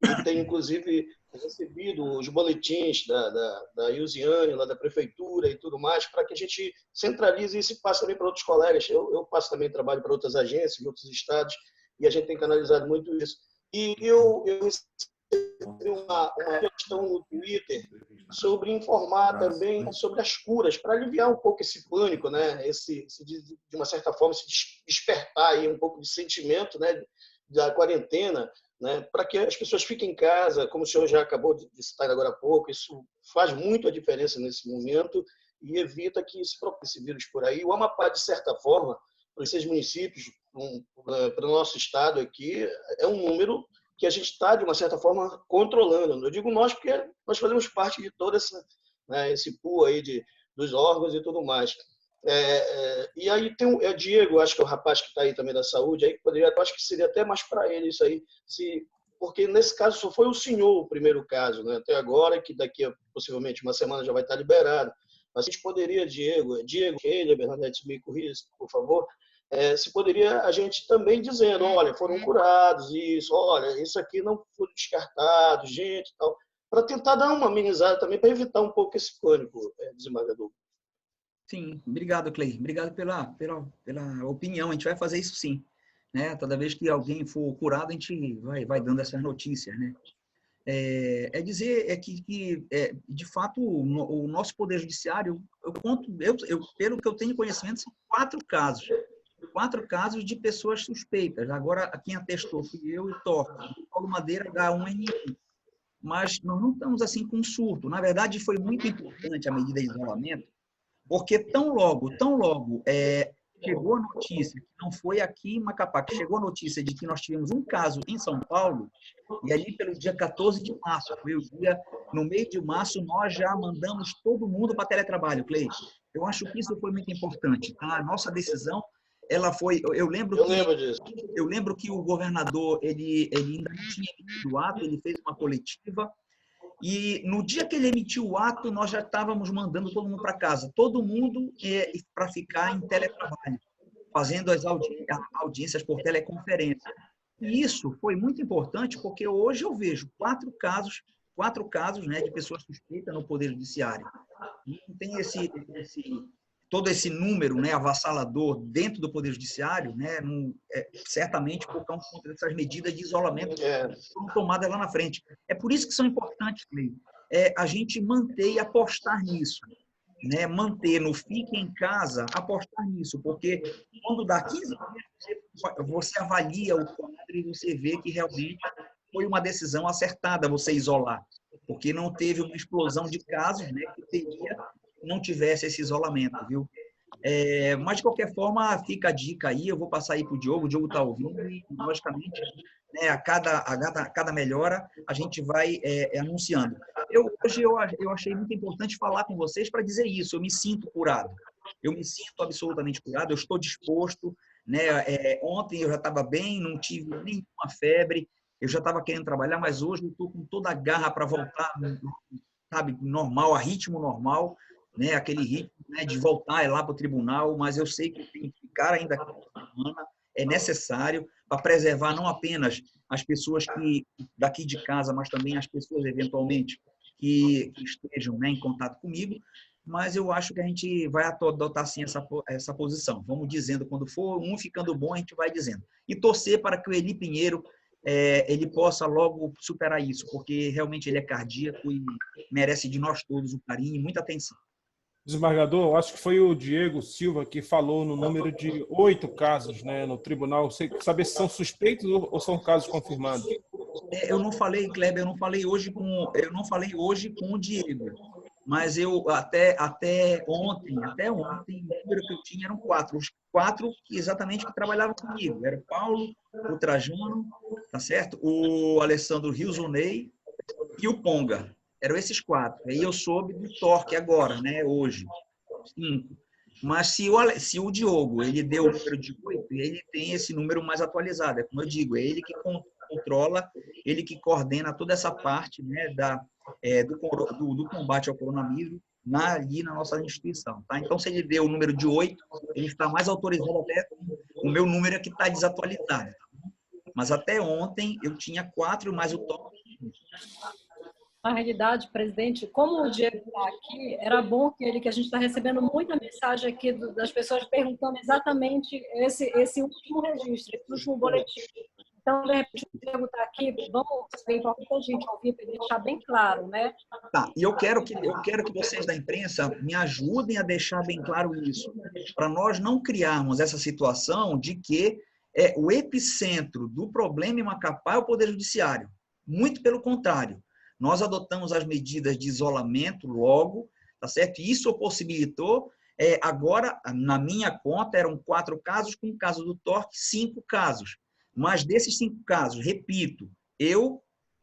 E tem, inclusive, recebido os boletins da Ilziane, lá da prefeitura e tudo mais, para que a gente centralize isso e passe também para outros colegas. Eu passo também trabalho para outras agências, em outros estados, e a gente tem canalizado muito isso. E eu recebi uma questão no Twitter sobre informar também sobre as curas, para aliviar um pouco esse pânico, né? De uma certa forma, se despertar aí um pouco de sentimento, né, da quarentena, né, para que as pessoas fiquem em casa, como o senhor já acabou de citar agora há pouco. Isso faz muito a diferença nesse momento e evita que se propague esse vírus por aí. O Amapá, de certa forma, para esses municípios, para o nosso estado aqui, é um número que a gente está, de uma certa forma, controlando. Eu digo nós porque nós fazemos parte de todo esse pool aí dos órgãos e tudo mais. E aí tem o Diego, acho que é o rapaz que está aí também da saúde, aí poderia, eu acho que seria até mais para ele isso aí, porque nesse caso só foi o senhor o primeiro caso, né, até agora, que daqui a possivelmente uma semana já vai estar liberado. Mas a gente poderia, Diego, ele, Bernadette, me corrija, por favor, se poderia a gente também dizendo, olha, foram curados, isso aqui não foi descartado, gente, tal, para tentar dar uma amenizada também, para evitar um pouco esse pânico, desembargador. Sim, obrigado, Clay. Obrigado pela opinião. A gente vai fazer isso sim, né? Toda vez que alguém for curado, a gente vai dando essas notícias, né? Dizer que de fato, o nosso Poder Judiciário, pelo que eu tenho conhecimento, são 4 casos. 4 casos de pessoas suspeitas. Agora, quem atestou fui eu e o Paulo Madeira, H1N1. Mas nós não estamos assim com um surto. Na verdade, foi muito importante a medida de isolamento, porque tão logo chegou a notícia, que não foi aqui em Macapá, que chegou a notícia de que nós tivemos um caso em São Paulo, e ali pelo dia 14 de março, no meio de março, nós já mandamos todo mundo para teletrabalho, Clay. Eu acho que isso foi muito importante. Tá? A nossa decisão, ela foi... Eu lembro que o governador, ele ainda não tinha emitido o ato, ele fez uma coletiva, e no dia que ele emitiu o ato, nós já estávamos mandando todo mundo para casa. Todo mundo para ficar em teletrabalho, fazendo as audiências por teleconferência. E isso foi muito importante porque hoje eu vejo quatro casos, né, de pessoas suspeitas no Poder Judiciário. Não tem todo esse número, né, avassalador dentro do Poder Judiciário, né, certamente por conta dessas medidas de isolamento que foram tomadas lá na frente. É por isso que são importantes, Cleide, a gente manter e apostar nisso. Né, manter no Fique em Casa, apostar nisso, porque quando dá 15 dias, você avalia o quadro e você vê que realmente foi uma decisão acertada você isolar, porque não teve uma explosão de casos, né, que teria, não tivesse esse isolamento, viu? Mas, de qualquer forma, fica a dica aí, eu vou passar aí para o Diogo está ouvindo e, logicamente, né, a cada melhora, a gente vai anunciando. Hoje eu achei muito importante falar com vocês para dizer isso, eu me sinto curado, eu me sinto absolutamente curado, eu estou disposto, né? Ontem eu já estava bem, não tive nenhuma febre, eu já estava querendo trabalhar, mas hoje eu estou com toda a garra para voltar, sabe, normal, a ritmo normal, né? Aquele ritmo, né, de voltar lá para o tribunal, mas eu sei que eu tenho que ficar ainda aqui uma semana, é necessário para preservar não apenas as pessoas que daqui de casa, mas também as pessoas, eventualmente, que estejam, né, em contato comigo, mas eu acho que a gente vai adotar, sim, essa posição. Vamos dizendo quando for, um ficando bom, a gente vai dizendo. E torcer para que o Eli Pinheiro ele possa logo superar isso, porque realmente ele é cardíaco e merece de nós todos o carinho e muita atenção. Desembargador, acho que foi o Diego Silva que falou no número de 8 casos, né, no tribunal. Você saber se são suspeitos ou são casos confirmados? Eu não falei, Kleber, eu não falei hoje com o Diego, mas eu até ontem, o número que eu tinha eram 4. Os 4 exatamente que trabalhavam comigo. Era o Paulo, o Trajano, tá certo? O Alessandro Rilzonei e o Ponga. Eram esses 4. Aí eu soube do Torque agora, né? Hoje. 5. Mas se o Diogo ele deu o número de 8, ele tem esse número mais atualizado. É como eu digo, é ele que controla, ele que coordena toda essa parte, né, do combate ao coronavírus ali na nossa instituição. Tá? Então, se ele deu o número de 8, ele está mais autorizado até o meu número que está desatualizado. Tá? Mas até ontem eu tinha 4 mais o Torque. Na realidade, presidente, como o Diego está aqui, era bom que a gente está recebendo muita mensagem aqui das pessoas perguntando exatamente esse último registro, esse último boletim. Então, de repente, o Diego está aqui, vamos ver para muita gente ouvir, para deixar bem claro, né? Tá, e eu quero que vocês da imprensa me ajudem a deixar bem claro isso, para nós não criarmos essa situação de que o epicentro do problema em Macapá é o Poder Judiciário. Muito pelo contrário. Nós adotamos as medidas de isolamento logo, tá certo? E isso possibilitou, agora, na minha conta, eram 4 casos, com o caso do Torque, 5 casos. Mas desses 5 casos, repito,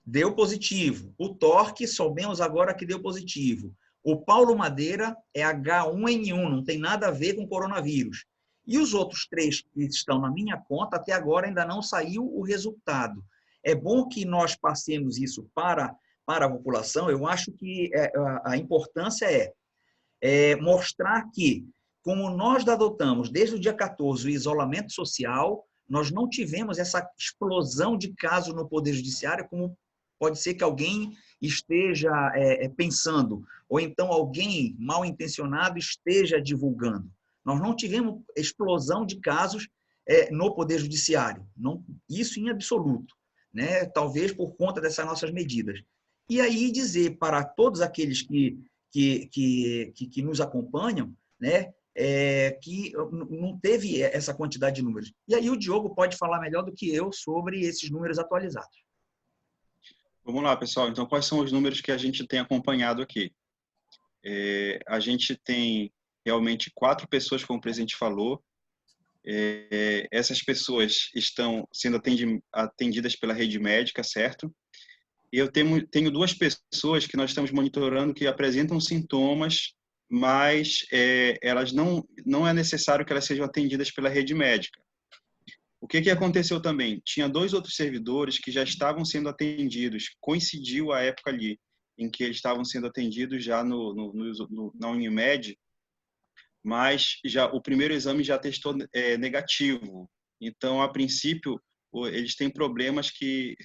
deu positivo. O Torque, soubemos agora que deu positivo. O Paulo Madeira é H1N1, não tem nada a ver com coronavírus. E os outros 3 que estão na minha conta, até agora ainda não saiu o resultado. É bom que nós passemos isso para a população. Eu acho que a importância é mostrar que, como nós adotamos desde o dia 14 o isolamento social, nós não tivemos essa explosão de casos no Poder Judiciário, como pode ser que alguém esteja pensando, ou então alguém mal intencionado esteja divulgando. Nós não tivemos explosão de casos no Poder Judiciário, não, isso em absoluto, né? Talvez por conta dessas nossas medidas. E aí dizer para todos aqueles que nos acompanham, né, que não teve essa quantidade de números. E aí o Diogo pode falar melhor do que eu sobre esses números atualizados. Vamos lá, pessoal. Então, quais são os números que a gente tem acompanhado aqui? A gente tem realmente 4 pessoas, como o presidente falou. Essas pessoas estão sendo atendidas pela rede médica, certo? E eu tenho 2 pessoas que nós estamos monitorando que apresentam sintomas, mas elas não é necessário que elas sejam atendidas pela rede médica. O que aconteceu também? Tinha 2 outros servidores que já estavam sendo atendidos, coincidiu a época ali em que eles estavam sendo atendidos já na Unimed, mas já o primeiro exame já testou negativo. Então, a princípio, eles têm problemas que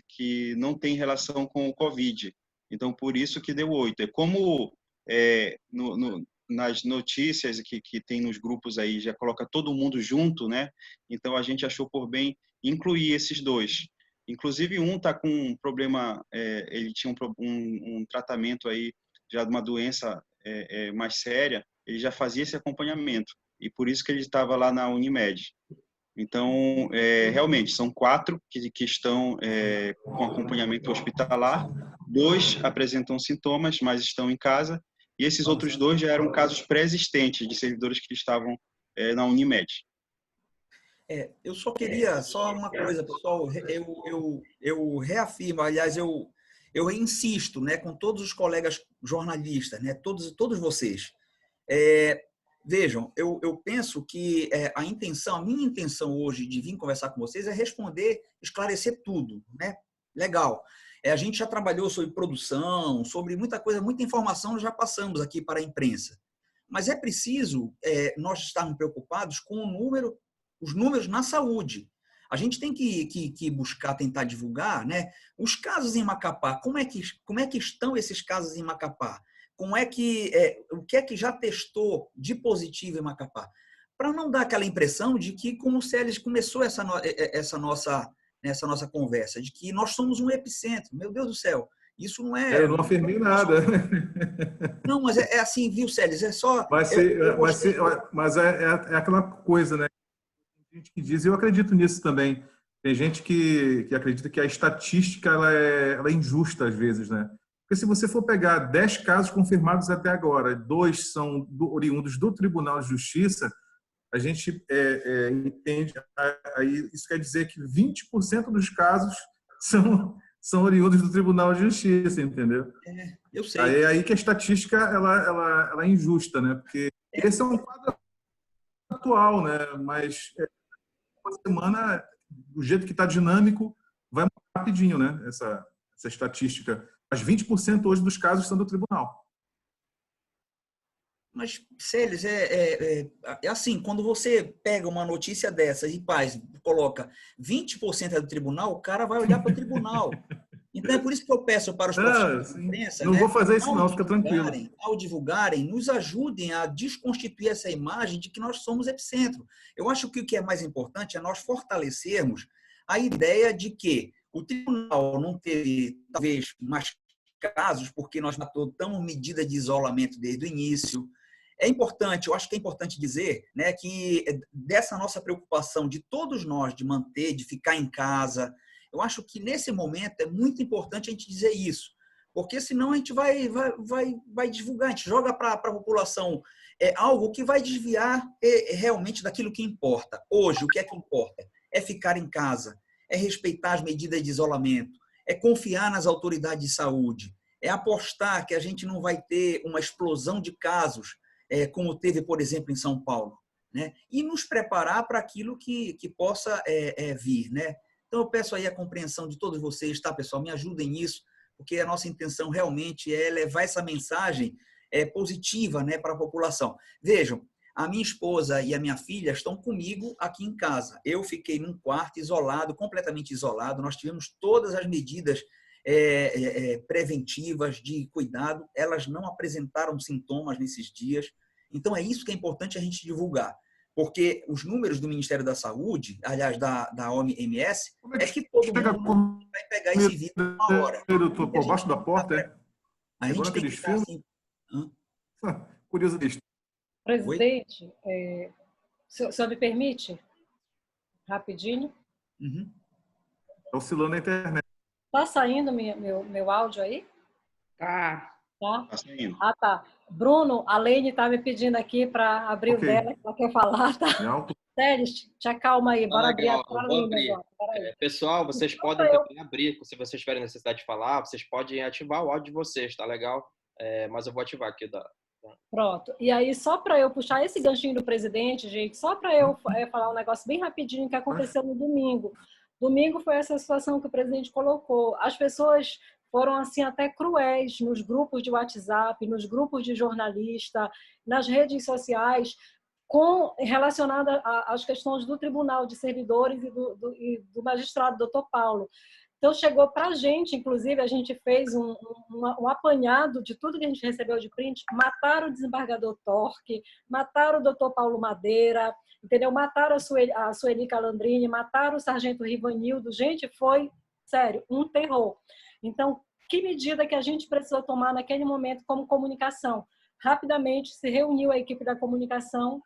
não têm relação com o Covid. Então, por isso que deu 8. É como nas notícias que tem nos grupos aí, já coloca todo mundo junto, né? Então, a gente achou por bem incluir esses dois. Inclusive, um está com um problema, ele tinha um tratamento aí, já de uma doença mais séria, ele já fazia esse acompanhamento. E por isso que ele estava lá na Unimed. Então, realmente, são 4 que estão com acompanhamento hospitalar, 2 apresentam sintomas, mas estão em casa, e esses outros 2 já eram casos pré-existentes de servidores que estavam na Unimed. Eu só queria, só uma coisa, pessoal, eu reafirmo, aliás, eu insisto, né, com todos os colegas jornalistas, né, todos vocês, vejam, eu penso que a minha intenção hoje de vir conversar com vocês é responder, esclarecer tudo, né? Legal. A gente já trabalhou sobre produção, sobre muita coisa, muita informação nós já passamos aqui para a imprensa. Mas é preciso nós estarmos preocupados com os números na saúde. A gente tem que buscar, tentar divulgar, né, os casos em Macapá. Como é que estão esses casos em Macapá? O que é que já testou de positivo em Macapá? Para não dar aquela impressão de que, como o Célio começou essa nossa conversa, de que nós somos um epicentro. Meu Deus do céu, isso não é... Eu não afirmei nada. Não, mas é assim, viu, Célio? É só... Mas é aquela coisa, né? Tem gente que diz, e eu acredito nisso também, tem gente que acredita que a estatística ela é injusta às vezes, né? Porque se você for pegar 10 casos confirmados até agora, 2 são oriundos do Tribunal de Justiça, a gente entende, aí isso quer dizer que 20% dos casos são oriundos do Tribunal de Justiça, entendeu? Eu sei. Aí que a estatística ela é injusta, né? Porque esse é um quadro atual, né? Mas uma semana, do jeito que está dinâmico, vai rapidinho, né? Essa estatística. Mas 20% hoje dos casos são do tribunal. Mas, Célis, é assim, quando você pega uma notícia dessas e coloca 20% é do tribunal, o cara vai olhar para o tribunal. Então, é por isso que eu peço para os profissionais da imprensa... Não, né, vou fazer isso não, fica tranquilo. Ao divulgarem, nos ajudem a desconstituir essa imagem de que nós somos epicentro. Eu acho que o que é mais importante é nós fortalecermos a ideia de que o tribunal não teve, talvez, mais casos, porque nós adotamos medida de isolamento desde o início. É importante, eu acho que é importante dizer, né, que dessa nossa preocupação de todos nós de manter, de ficar em casa, eu acho que nesse momento é muito importante a gente dizer isso, porque senão a gente vai divulgar, a gente joga para a população algo que vai desviar realmente daquilo que importa. Hoje, o que é que importa? É ficar em casa, é respeitar as medidas de isolamento, é confiar nas autoridades de saúde, é apostar que a gente não vai ter uma explosão de casos, como teve, por exemplo, em São Paulo, né? E nos preparar para aquilo que possa vir, né? Então, eu peço aí a compreensão de todos vocês, tá, pessoal? Me ajudem nisso, porque a nossa intenção realmente é levar essa mensagem positiva, né, para a população. Vejam, a minha esposa e a minha filha estão comigo aqui em casa. Eu fiquei num quarto isolado, completamente isolado. Nós tivemos todas as medidas preventivas de cuidado. Elas não apresentaram sintomas nesses dias. Então, é isso que é importante a gente divulgar. Porque os números do Ministério da Saúde, aliás, da OMS, é que todo mundo vai pegar esse vírus na hora. Por baixo da porta, A gente tem que estar assim... Curioso disso. Presidente, o senhor me permite? Rapidinho. Uhum. Está oscilando a internet. Está saindo meu áudio aí? Tá. Tá saindo. Ah, tá. Bruno, a Leine está me pedindo aqui para abrir o dela, que ela quer falar, tá? Sério, te acalma aí, bora abrir a Leine agora. Pessoal, vocês podem também abrir, se vocês tiverem necessidade de falar, vocês podem ativar o áudio de vocês, tá legal? Mas eu vou ativar aqui Pronto. E aí, só para eu puxar esse ganchinho do presidente, gente, só para eu falar um negócio bem rapidinho que aconteceu no domingo. Domingo foi essa situação que o presidente colocou. As pessoas foram assim até cruéis nos grupos de WhatsApp, nos grupos de jornalista, nas redes sociais, relacionada às questões do Tribunal de Servidores e do magistrado, doutor Paulo. Então, chegou para a gente, inclusive, a gente fez um apanhado de tudo que a gente recebeu de print. Mataram o desembargador Torque, mataram o doutor Paulo Madeira, entendeu? Mataram a Sueli Calandrini, mataram o sargento Rivanildo. Gente, foi, sério, um terror. Então, que medida que a gente precisou tomar naquele momento como comunicação? Rapidamente se reuniu a equipe da comunicação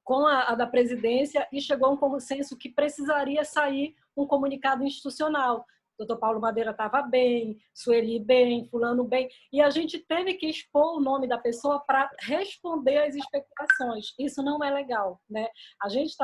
com a da presidência e chegou a um consenso que precisaria sair um comunicado institucional. Doutor Paulo Madeira estava bem, Sueli bem, fulano bem, e a gente teve que expor o nome da pessoa para responder às especulações. Isso não é legal, né? A gente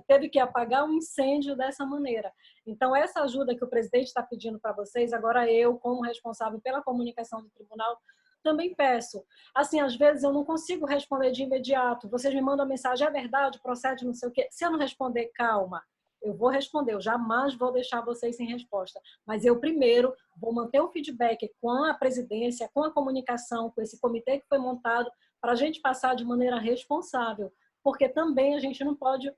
teve que apagar um incêndio dessa maneira. Então, essa ajuda que o presidente está pedindo para vocês, agora eu, como responsável pela comunicação do tribunal, também peço. Assim, às vezes eu não consigo responder de imediato. Vocês me mandam a mensagem, é verdade, procede, não sei o quê. Se eu não responder, calma, eu vou responder. Eu jamais vou deixar vocês sem resposta. Mas eu, primeiro, vou manter um feedback com a presidência, com a comunicação, com esse comitê que foi montado, para a gente passar de maneira responsável. Porque também a gente não pode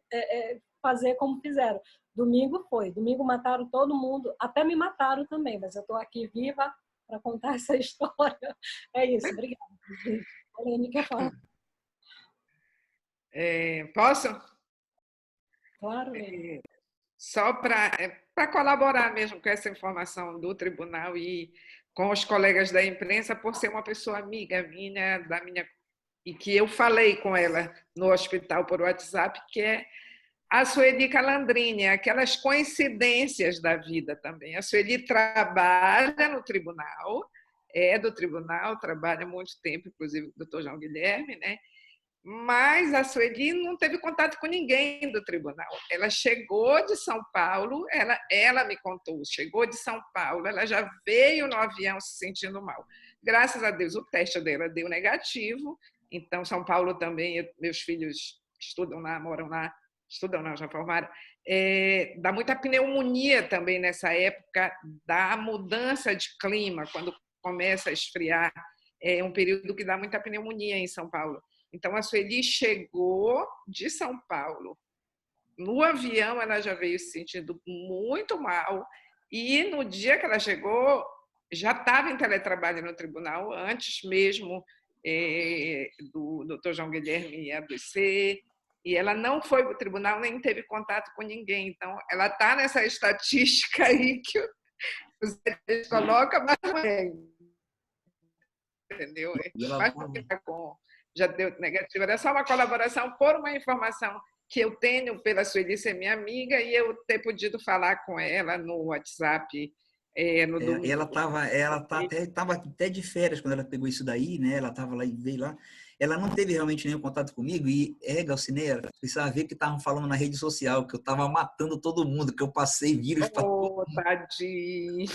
fazer como fizeram. Domingo foi. Domingo mataram todo mundo. Até me mataram também, mas eu estou aqui viva para contar essa história. É isso, obrigada. A Helene quer falar. Posso? Claro. Só para colaborar mesmo com essa informação do tribunal e com os colegas da imprensa, por ser uma pessoa amiga minha, e que eu falei com ela no hospital por WhatsApp, que é a Sueli Calandrini, aquelas coincidências da vida também. A Sueli trabalha no tribunal, é do tribunal, trabalha há muito tempo, inclusive com o doutor João Guilherme, né? Mas a Sueli não teve contato com ninguém do tribunal. Ela chegou de São Paulo, ela me contou, chegou de São Paulo, ela já veio no avião se sentindo mal. Graças a Deus, o teste dela deu negativo, então São Paulo também, meus filhos estudam lá, moram lá, estudam não, já formaram, dá muita pneumonia também nessa época da mudança de clima, quando começa a esfriar, é um período que dá muita pneumonia em São Paulo. Então, a Sueli chegou de São Paulo. No avião, ela já veio se sentindo muito mal e no dia que ela chegou, já estava em teletrabalho no tribunal, antes mesmo do doutor João Guilherme adoecer, e ela não foi para o tribunal, nem teve contato com ninguém. Então, ela está nessa estatística aí que os colocam, mas não é. Entendeu? Mas já deu negativo. Era só uma colaboração por uma informação que eu tenho pela Sueli ser minha amiga e eu ter podido falar com ela no WhatsApp no domingo. Ela estava até de férias quando ela pegou isso daí, né? Ela estava lá e veio lá. Ela não teve realmente nenhum contato comigo e, Galcineira, precisava ver que estavam falando na rede social, que eu estava matando todo mundo, que eu passei vírus para todo mundo. Tadinho!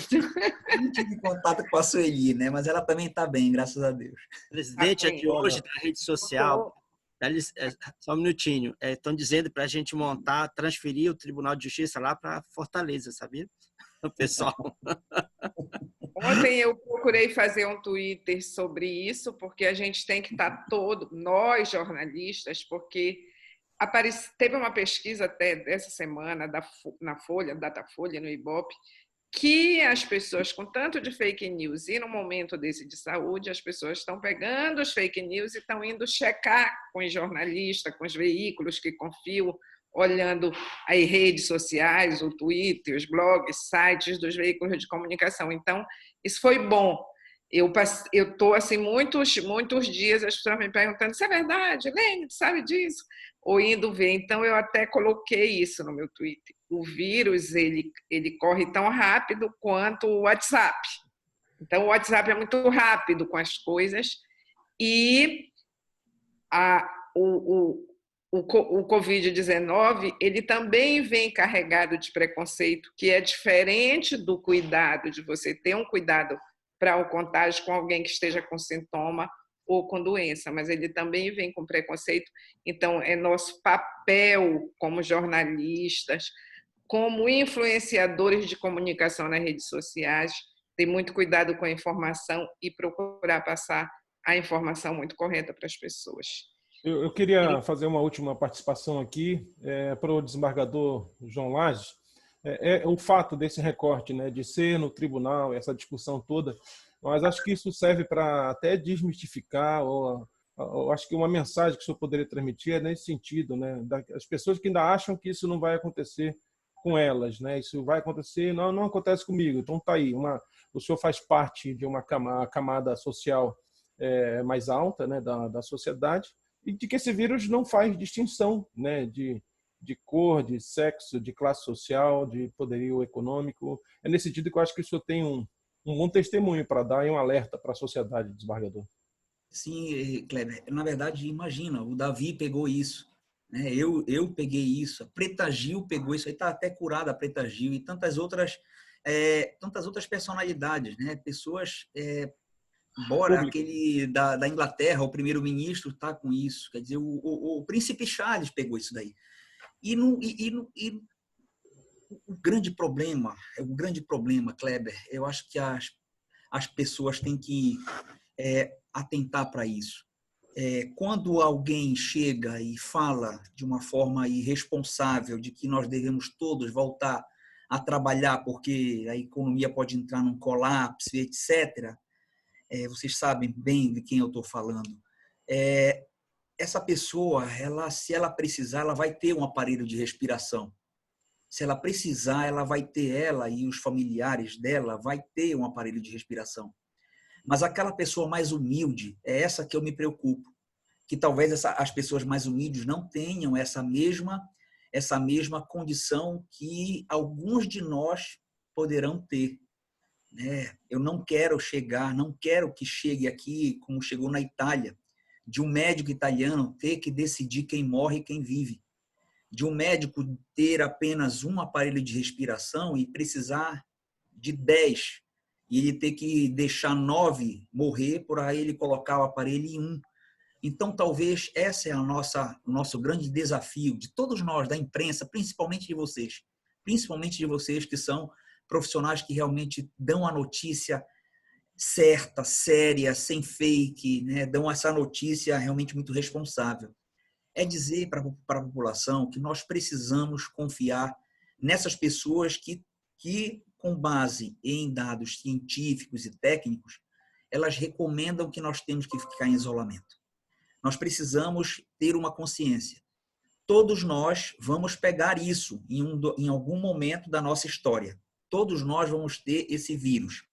Não tive contato com a Sueli, né? Mas ela também está bem, graças a Deus. Presidente, é de hoje da rede social. Só um minutinho. Estão dizendo para a gente transferir o Tribunal de Justiça lá para Fortaleza, sabia? O pessoal. Ontem eu procurei fazer um Twitter sobre isso, porque a gente tem que estar nós jornalistas, porque teve uma pesquisa até dessa semana na Folha, Datafolha, no Ibope, que as pessoas com tanto de fake news e no momento desse de saúde, as pessoas estão pegando os fake news e estão indo checar com os jornalistas, com os veículos que confiam, olhando as redes sociais, o Twitter, os blogs, sites dos veículos de comunicação. Então, isso foi bom. Eu estou assim muitos dias as pessoas me perguntando se é verdade, Helene, tu sabe disso? Ou indo ver. Então, eu até coloquei isso no meu Twitter. O vírus, ele corre tão rápido quanto o WhatsApp. Então, o WhatsApp é muito rápido com as coisas e o Covid-19, ele também vem carregado de preconceito, que é diferente do cuidado, de você ter um cuidado para o contágio com alguém que esteja com sintoma ou com doença, mas ele também vem com preconceito. Então, é nosso papel como jornalistas, como influenciadores de comunicação nas redes sociais, ter muito cuidado com a informação e procurar passar a informação muito correta para as pessoas. Eu queria fazer uma última participação aqui para o desembargador João Lages. O fato desse recorte, né, de ser no tribunal, essa discussão toda, mas acho que isso serve para até desmistificar, ou acho que uma mensagem que o senhor poderia transmitir é nesse sentido, né, das pessoas que ainda acham que isso não vai acontecer com elas, né, isso vai acontecer, não acontece comigo, então tá aí, o senhor faz parte de uma camada social mais alta, né, da sociedade, e de que esse vírus não faz distinção, né, de cor, de sexo, de classe social, de poderio econômico. É nesse sentido que eu acho que o senhor tem um bom testemunho para dar e um alerta para a sociedade, desembargador. Sim, Kleber. Na verdade, imagina, o Davi pegou isso, né? Eu peguei isso, a Preta Gil pegou isso, aí está até curada a Preta Gil e tantas outras personalidades, né? Pessoas, embora aquele da Inglaterra, o primeiro-ministro está com isso, quer dizer, o príncipe Charles pegou isso daí. E o grande problema, Kleber, eu acho que as pessoas têm que atentar para isso. Quando alguém chega e fala de uma forma irresponsável de que nós devemos todos voltar a trabalhar porque a economia pode entrar num colapso, etc., vocês sabem bem de quem eu estou falando. Essa pessoa, se ela precisar, ela vai ter um aparelho de respiração. Se ela precisar, ela vai ter, ela e os familiares dela, vai ter um aparelho de respiração. Mas aquela pessoa mais humilde, é essa que eu me preocupo. Que talvez as pessoas mais humildes não tenham essa mesma condição que alguns de nós poderão ter. Eu não quero que chegue aqui, como chegou na Itália, de um médico italiano ter que decidir quem morre e quem vive. De um médico ter apenas um aparelho de respiração e precisar de 10, e ele ter que deixar 9 morrer por aí ele colocar o aparelho em 1. Então, talvez esse é o nosso grande desafio de todos nós, da imprensa, principalmente de vocês que são profissionais que realmente dão a notícia certa, séria, sem fake, né? Dão essa notícia realmente muito responsável. É dizer para a população que nós precisamos confiar nessas pessoas que, com base em dados científicos e técnicos, elas recomendam que nós temos que ficar em isolamento. Nós precisamos ter uma consciência. Todos nós vamos pegar isso em algum momento da nossa história. Todos nós vamos ter esse vírus.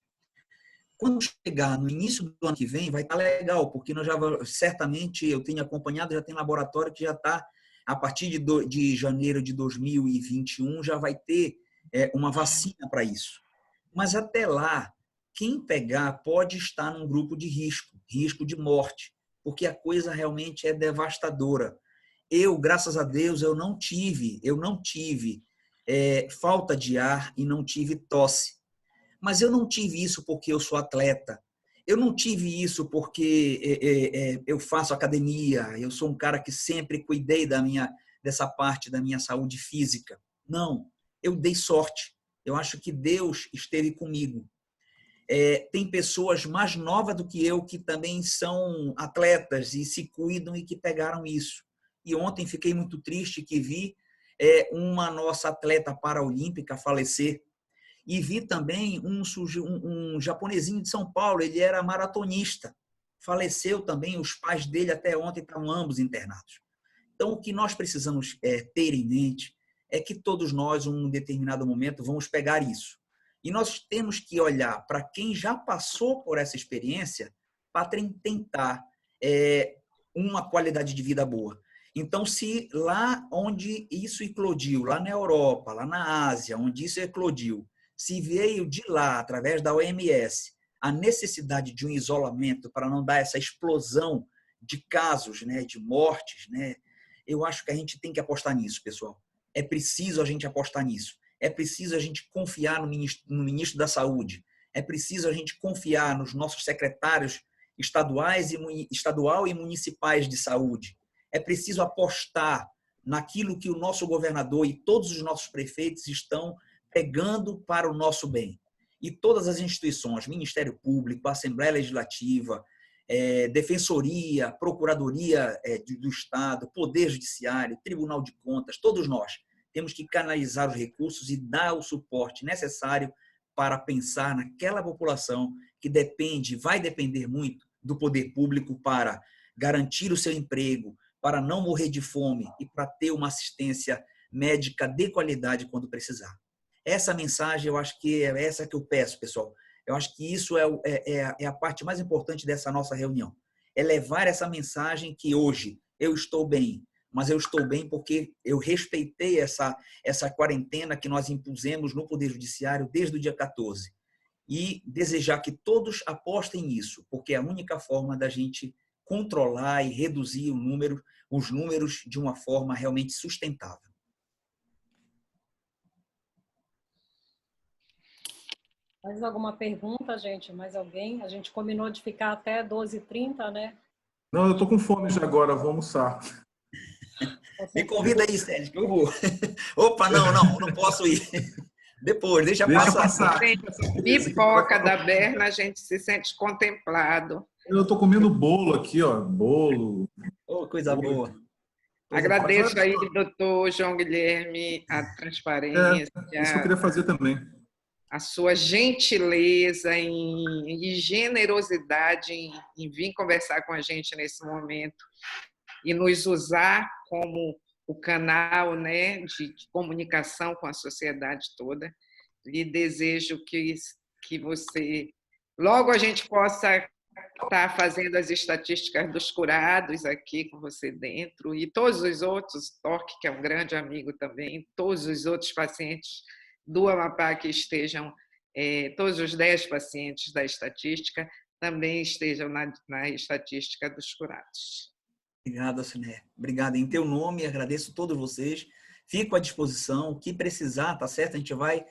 Quando chegar no início do ano que vem, vai estar legal, porque certamente eu tenho acompanhado, já tem laboratório que já está, a partir de janeiro de 2021, já vai ter uma vacina para isso. Mas até lá, quem pegar pode estar num grupo de risco de morte, porque a coisa realmente é devastadora. Graças a Deus, eu não tive falta de ar e não tive tosse. Mas eu não tive isso porque eu sou atleta. Eu não tive isso porque eu faço academia. Eu sou um cara que sempre cuidei dessa parte da minha saúde física. Não, eu dei sorte. Eu acho que Deus esteve comigo. Tem pessoas mais novas do que eu que também são atletas e se cuidam e que pegaram isso. E ontem fiquei muito triste que vi uma nossa atleta paraolímpica falecer. E vi também um japonesinho de São Paulo, ele era maratonista. Faleceu também, os pais dele até ontem estavam ambos internados. Então, o que nós precisamos ter em mente é que todos nós, em um determinado momento, vamos pegar isso. E nós temos que olhar para quem já passou por essa experiência para tentar uma qualidade de vida boa. Então, se lá onde isso eclodiu, lá na Europa, lá na Ásia, onde isso eclodiu, se veio de lá, através da OMS, a necessidade de um isolamento para não dar essa explosão de casos, né, de mortes, né, eu acho que a gente tem que apostar nisso, pessoal. É preciso a gente apostar nisso. É preciso a gente confiar no ministro da Saúde. É preciso a gente confiar nos nossos secretários estadual e municipais de saúde. É preciso apostar naquilo que o nosso governador e todos os nossos prefeitos estão pegando para o nosso bem. E todas as instituições, Ministério Público, Assembleia Legislativa, Defensoria, Procuradoria do Estado, Poder Judiciário, Tribunal de Contas, todos nós temos que canalizar os recursos e dar o suporte necessário para pensar naquela população que vai depender muito do poder público para garantir o seu emprego, para não morrer de fome e para ter uma assistência médica de qualidade quando precisar. Essa mensagem, eu acho que é essa que eu peço, pessoal. Eu acho que isso é a parte mais importante dessa nossa reunião. É levar essa mensagem que hoje eu estou bem, mas eu estou bem porque eu respeitei essa quarentena que nós impusemos no Poder Judiciário desde o dia 14. E desejar que todos apostem nisso, porque é a única forma da gente controlar e reduzir os números de uma forma realmente sustentável. Mais alguma pergunta, gente? Mais alguém? A gente combinou de ficar até 12h30, né? Não, eu estou com fome já agora, vou almoçar. Me convida aí, Sérgio, que eu vou. Opa, não posso ir. Depois, deixa passar. Pipoca da Berna, a gente se sente contemplado. Eu estou comendo bolo aqui, ó, bolo. Oh, coisa boa. Agradeço aí, doutor João Guilherme, a transparência. Isso que eu queria fazer também. A sua gentileza e generosidade em vir conversar com a gente nesse momento e nos usar como o canal, né, de comunicação com a sociedade toda. Lhe desejo que você... Logo a gente possa estar fazendo as estatísticas dos curados aqui com você dentro e todos os outros, Torque, que é um grande amigo também, todos os outros pacientes do Amapá que estejam, todos os 10 pacientes da estatística também estejam na estatística dos curados. Obrigado, Siné. Obrigado. Em teu nome, agradeço a todos vocês. Fico à disposição. O que precisar, tá certo? A gente vai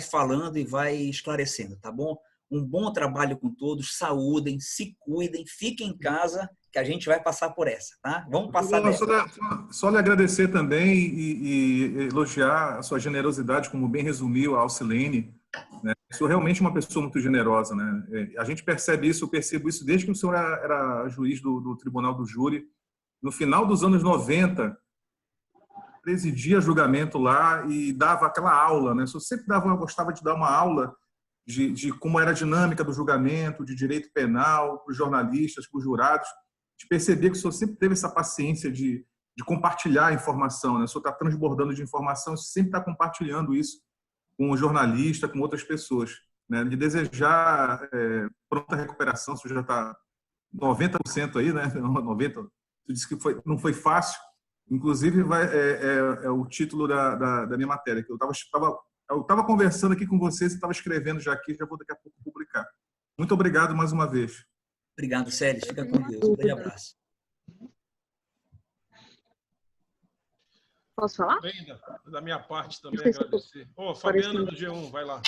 falando e vai esclarecendo, tá bom? Um bom trabalho com todos. Saúdem, se cuidem, fiquem em casa, que a gente vai passar por essa, tá? Vamos passar dessa. Só lhe agradecer também e elogiar a sua generosidade, como bem resumiu a Alcilene, né? Sou realmente uma pessoa muito generosa, né? A gente percebe isso, eu percebo isso desde que o senhor era juiz do Tribunal do Júri. No final dos anos 90, presidia julgamento lá e dava aquela aula, né? Eu gostava de dar uma aula de como era a dinâmica do julgamento, de direito penal, para os jornalistas, para os jurados. De perceber que o senhor sempre teve essa paciência de compartilhar a informação, né? O senhor está transbordando de informação, o senhor sempre está compartilhando isso com o jornalista, com outras pessoas, né? De desejar pronta recuperação, o senhor já está 90% aí, né? 90%. Você disse que não foi fácil, inclusive é o título da minha matéria, que eu estava conversando aqui com vocês, estava escrevendo já aqui, já vou daqui a pouco publicar. Muito obrigado mais uma vez. Obrigado, Célio. Fica com Deus. Um grande abraço. Posso falar? Da minha parte também, agradecer. Fabiana do G1, vai lá.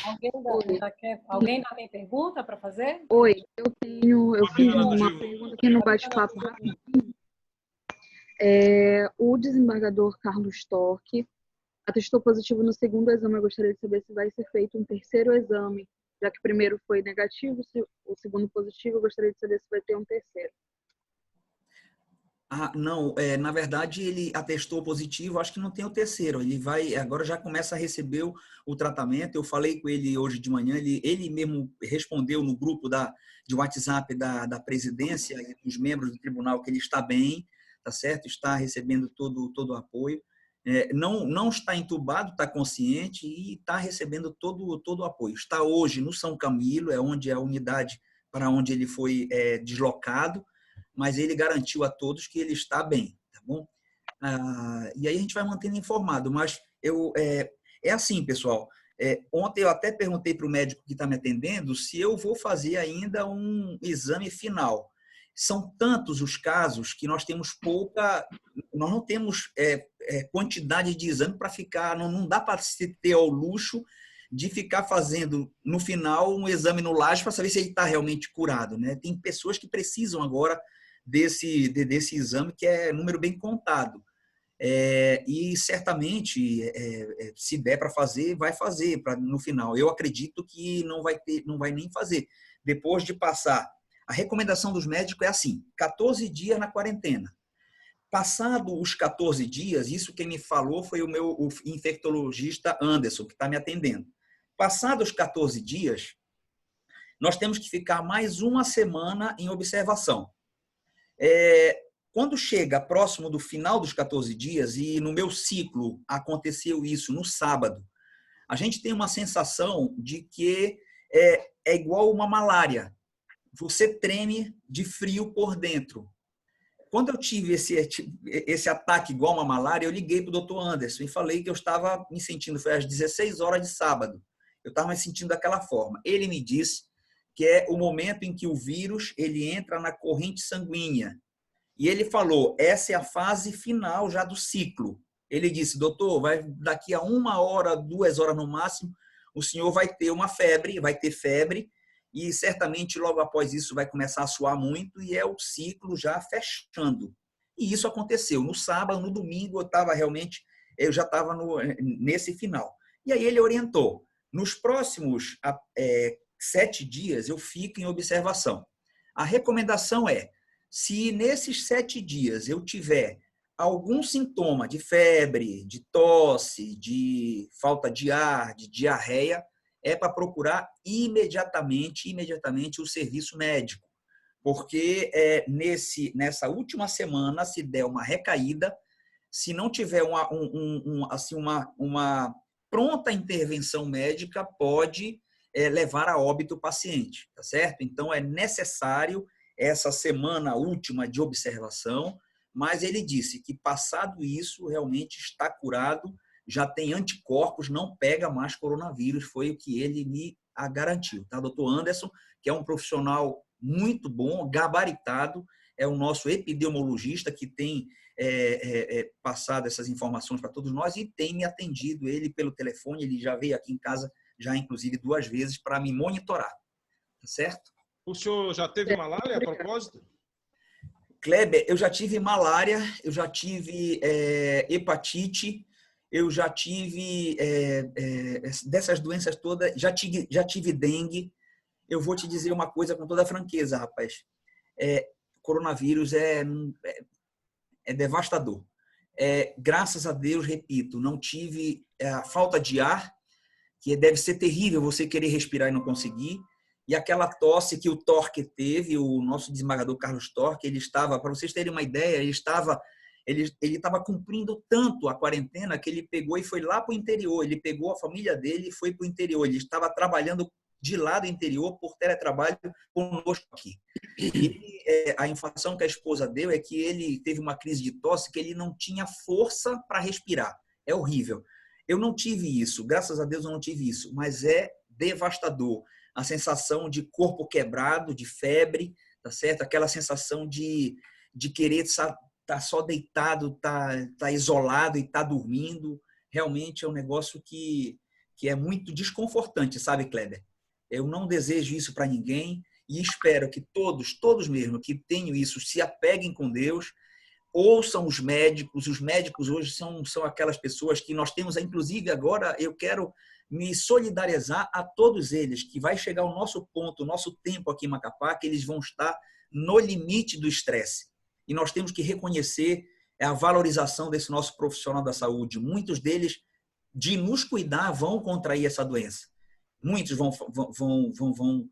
Alguém ainda tem pergunta para fazer? Oi, eu fiz uma pergunta aqui no bate-papo rapidinho. O desembargador Carlos Torque atestou positivo no segundo exame. Eu gostaria de saber se vai ser feito um terceiro exame, já que o primeiro foi negativo, o segundo positivo, eu gostaria de saber se vai ter um terceiro. Não, na verdade ele atestou positivo, acho que não tem o terceiro, agora já começa a receber o tratamento. Eu falei com ele hoje de manhã, ele mesmo respondeu no grupo de WhatsApp da presidência e dos membros do tribunal que ele está bem, tá certo? Está recebendo todo o apoio. Não está entubado, está consciente e está recebendo todo o apoio. Está hoje no São Camilo, onde é a unidade para onde ele foi deslocado, mas ele garantiu a todos que ele está bem, tá bom? E aí a gente vai mantendo informado, mas é assim, pessoal. Ontem eu até perguntei para o médico que está me atendendo se eu vou fazer ainda um exame final. São tantos os casos que nós temos nós não temos quantidade de exame para ficar, não dá para se ter ao luxo de ficar fazendo no final um exame no laje para saber se ele está realmente curado, né? Tem pessoas que precisam agora desse exame, que é número bem contado. E certamente, se der para fazer, vai fazer no final. Eu acredito que não vai nem fazer. Depois de passar A recomendação dos médicos é assim, 14 dias na quarentena. Passado os 14 dias, isso quem me falou foi o infectologista Anderson, que está me atendendo. Passados os 14 dias, nós temos que ficar mais uma semana em observação. Quando chega próximo do final dos 14 dias, e no meu ciclo aconteceu isso no sábado, a gente tem uma sensação de que é igual uma malária. Você treme de frio por dentro. Quando eu tive esse ataque igual uma malária, eu liguei para o Dr. Anderson e falei que eu estava me sentindo, foi às 16 horas de sábado, eu estava me sentindo daquela forma. Ele me disse que é o momento em que o vírus ele entra na corrente sanguínea. E ele falou, essa é a fase final já do ciclo. Ele disse, doutor, daqui a 1 hora, 2 horas no máximo, o senhor vai ter febre, e certamente logo após isso vai começar a suar muito e é o ciclo já fechando. E isso aconteceu. No sábado, no domingo, eu já estava nesse final. E aí ele orientou, nos próximos 7 dias eu fico em observação. A recomendação é, se nesses 7 dias eu tiver algum sintoma de febre, de tosse, de falta de ar, de diarreia, é para procurar imediatamente o serviço médico. Porque nessa última semana, se der uma recaída, se não tiver uma pronta intervenção médica, pode levar a óbito o paciente, tá certo? Então, é necessário essa semana última de observação, mas ele disse que, passado isso, realmente está curado, já tem anticorpos, não pega mais coronavírus, foi o que ele me garantiu. Tá? Dr. Anderson, que é um profissional muito bom, gabaritado, é o nosso epidemiologista que tem passado essas informações para todos nós e tem me atendido ele pelo telefone, ele já veio aqui em casa, já inclusive 2 vezes, para me monitorar. Tá certo? O senhor já teve malária, a propósito? Kleber, eu já tive malária, eu já tive hepatite, eu já tive dessas doenças todas, já tive dengue. Eu vou te dizer uma coisa com toda franqueza, rapaz. Coronavírus é devastador. Graças a Deus, repito, não tive a falta de ar, que deve ser terrível você querer respirar e não conseguir. E aquela tosse que o Torque teve, o nosso desembargador Carlos Torque, ele estava, para vocês terem uma ideia, ele estava cumprindo tanto a quarentena que ele pegou e foi lá para o interior. Ele pegou a família dele e foi para o interior. Ele estava trabalhando de lá do interior por teletrabalho conosco aqui. E a informação que a esposa deu é que ele teve uma crise de tosse que ele não tinha força para respirar. É horrível. Eu não tive isso, graças a Deus eu não tive isso, mas é devastador. A sensação de corpo quebrado, de febre, tá certo? Aquela sensação de querer estar só deitado, tá isolado e tá dormindo. Realmente é um negócio que é muito desconfortante, sabe, Kleber? Eu não desejo isso para ninguém e espero que todos mesmo que tenham isso se apeguem com Deus, ouçam os médicos. Os médicos hoje são aquelas pessoas que nós temos, inclusive agora eu quero me solidarizar a todos eles, que vai chegar o nosso ponto, o nosso tempo aqui em Macapá, que eles vão estar no limite do estresse. E nós temos que reconhecer a valorização desse nosso profissional da saúde. Muitos deles, de nos cuidar, vão contrair essa doença. Muitos vão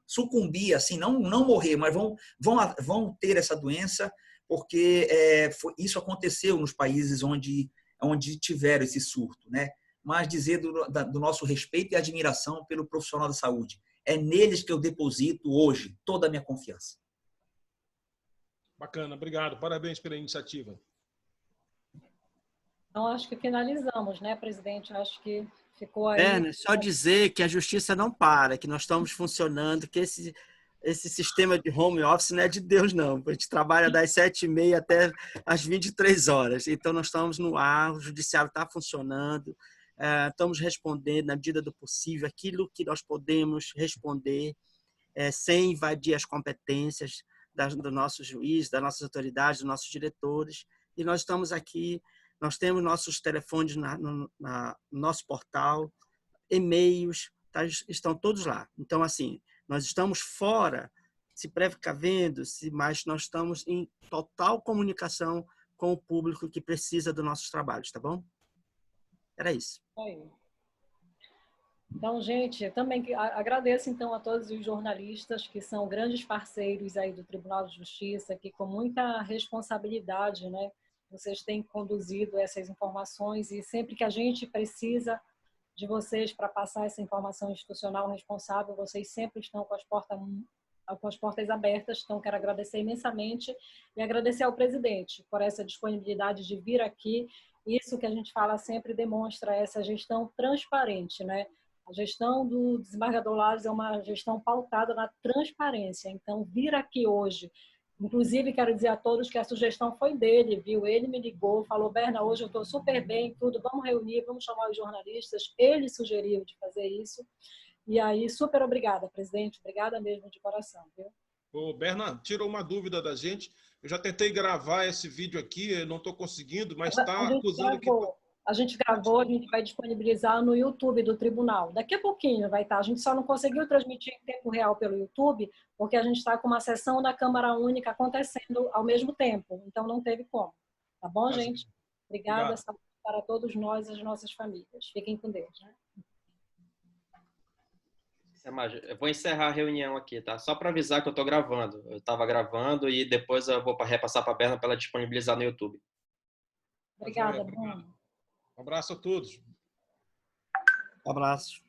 sucumbir, assim, não morrer, mas vão ter essa doença, porque isso aconteceu nos países onde tiveram esse surto, né? Mas dizer do nosso respeito e admiração pelo profissional da saúde. É neles que eu deposito hoje toda a minha confiança. Bacana, obrigado. Parabéns pela iniciativa. Então, acho que finalizamos, né, presidente? Acho que ficou aí... Só dizer que a justiça não para, que nós estamos funcionando, que esse sistema de home office não é de Deus, não. A gente trabalha das 7h30 até as 23 horas. Então, nós estamos no ar, o judiciário está funcionando, estamos respondendo, na medida do possível, aquilo que nós podemos responder, sem invadir as competências do nosso juiz, das nossas autoridades, dos nossos diretores. E nós estamos aqui, nós temos nossos telefones no nosso portal, e-mails, estão todos lá. Então, assim, nós estamos fora se precavendo, mas nós estamos em total comunicação com o público que precisa dos nossos trabalhos, tá bom? Era isso. Então, gente, eu também agradeço então a todos os jornalistas que são grandes parceiros aí do Tribunal de Justiça, que com muita responsabilidade, né, vocês têm conduzido essas informações e sempre que a gente precisa de vocês para passar essa informação institucional responsável, vocês sempre estão com as portas abertas. Então, quero agradecer imensamente e agradecer ao presidente por essa disponibilidade de vir aqui. Isso que a gente fala sempre demonstra essa gestão transparente, né? A gestão do desembargador Lages é uma gestão pautada na transparência. Então, vir aqui hoje, inclusive quero dizer a todos que a sugestão foi dele, viu? Ele me ligou, falou, Berna, hoje eu estou super bem, tudo, vamos reunir, vamos chamar os jornalistas. Ele sugeriu de fazer isso. E aí, super obrigada, presidente. Obrigada mesmo de coração, viu? Ô, Berna, tirou uma dúvida da gente. Eu já tentei gravar esse vídeo aqui, eu não estou conseguindo, mas está acusando que... A gente gravou, a gente vai disponibilizar no YouTube do tribunal. Daqui a pouquinho vai estar. A gente só não conseguiu transmitir em tempo real pelo YouTube, porque a gente está com uma sessão da Câmara Única acontecendo ao mesmo tempo. Então, não teve como. Tá bom, gente? Obrigada para todos nós e as nossas famílias. Fiquem com Deus, né? Eu vou encerrar a reunião aqui, tá? Só para avisar que eu estou gravando. Eu estava gravando e depois eu vou repassar para a Berna para ela disponibilizar no YouTube. Obrigada, Bruno. Um abraço a todos. Um abraço.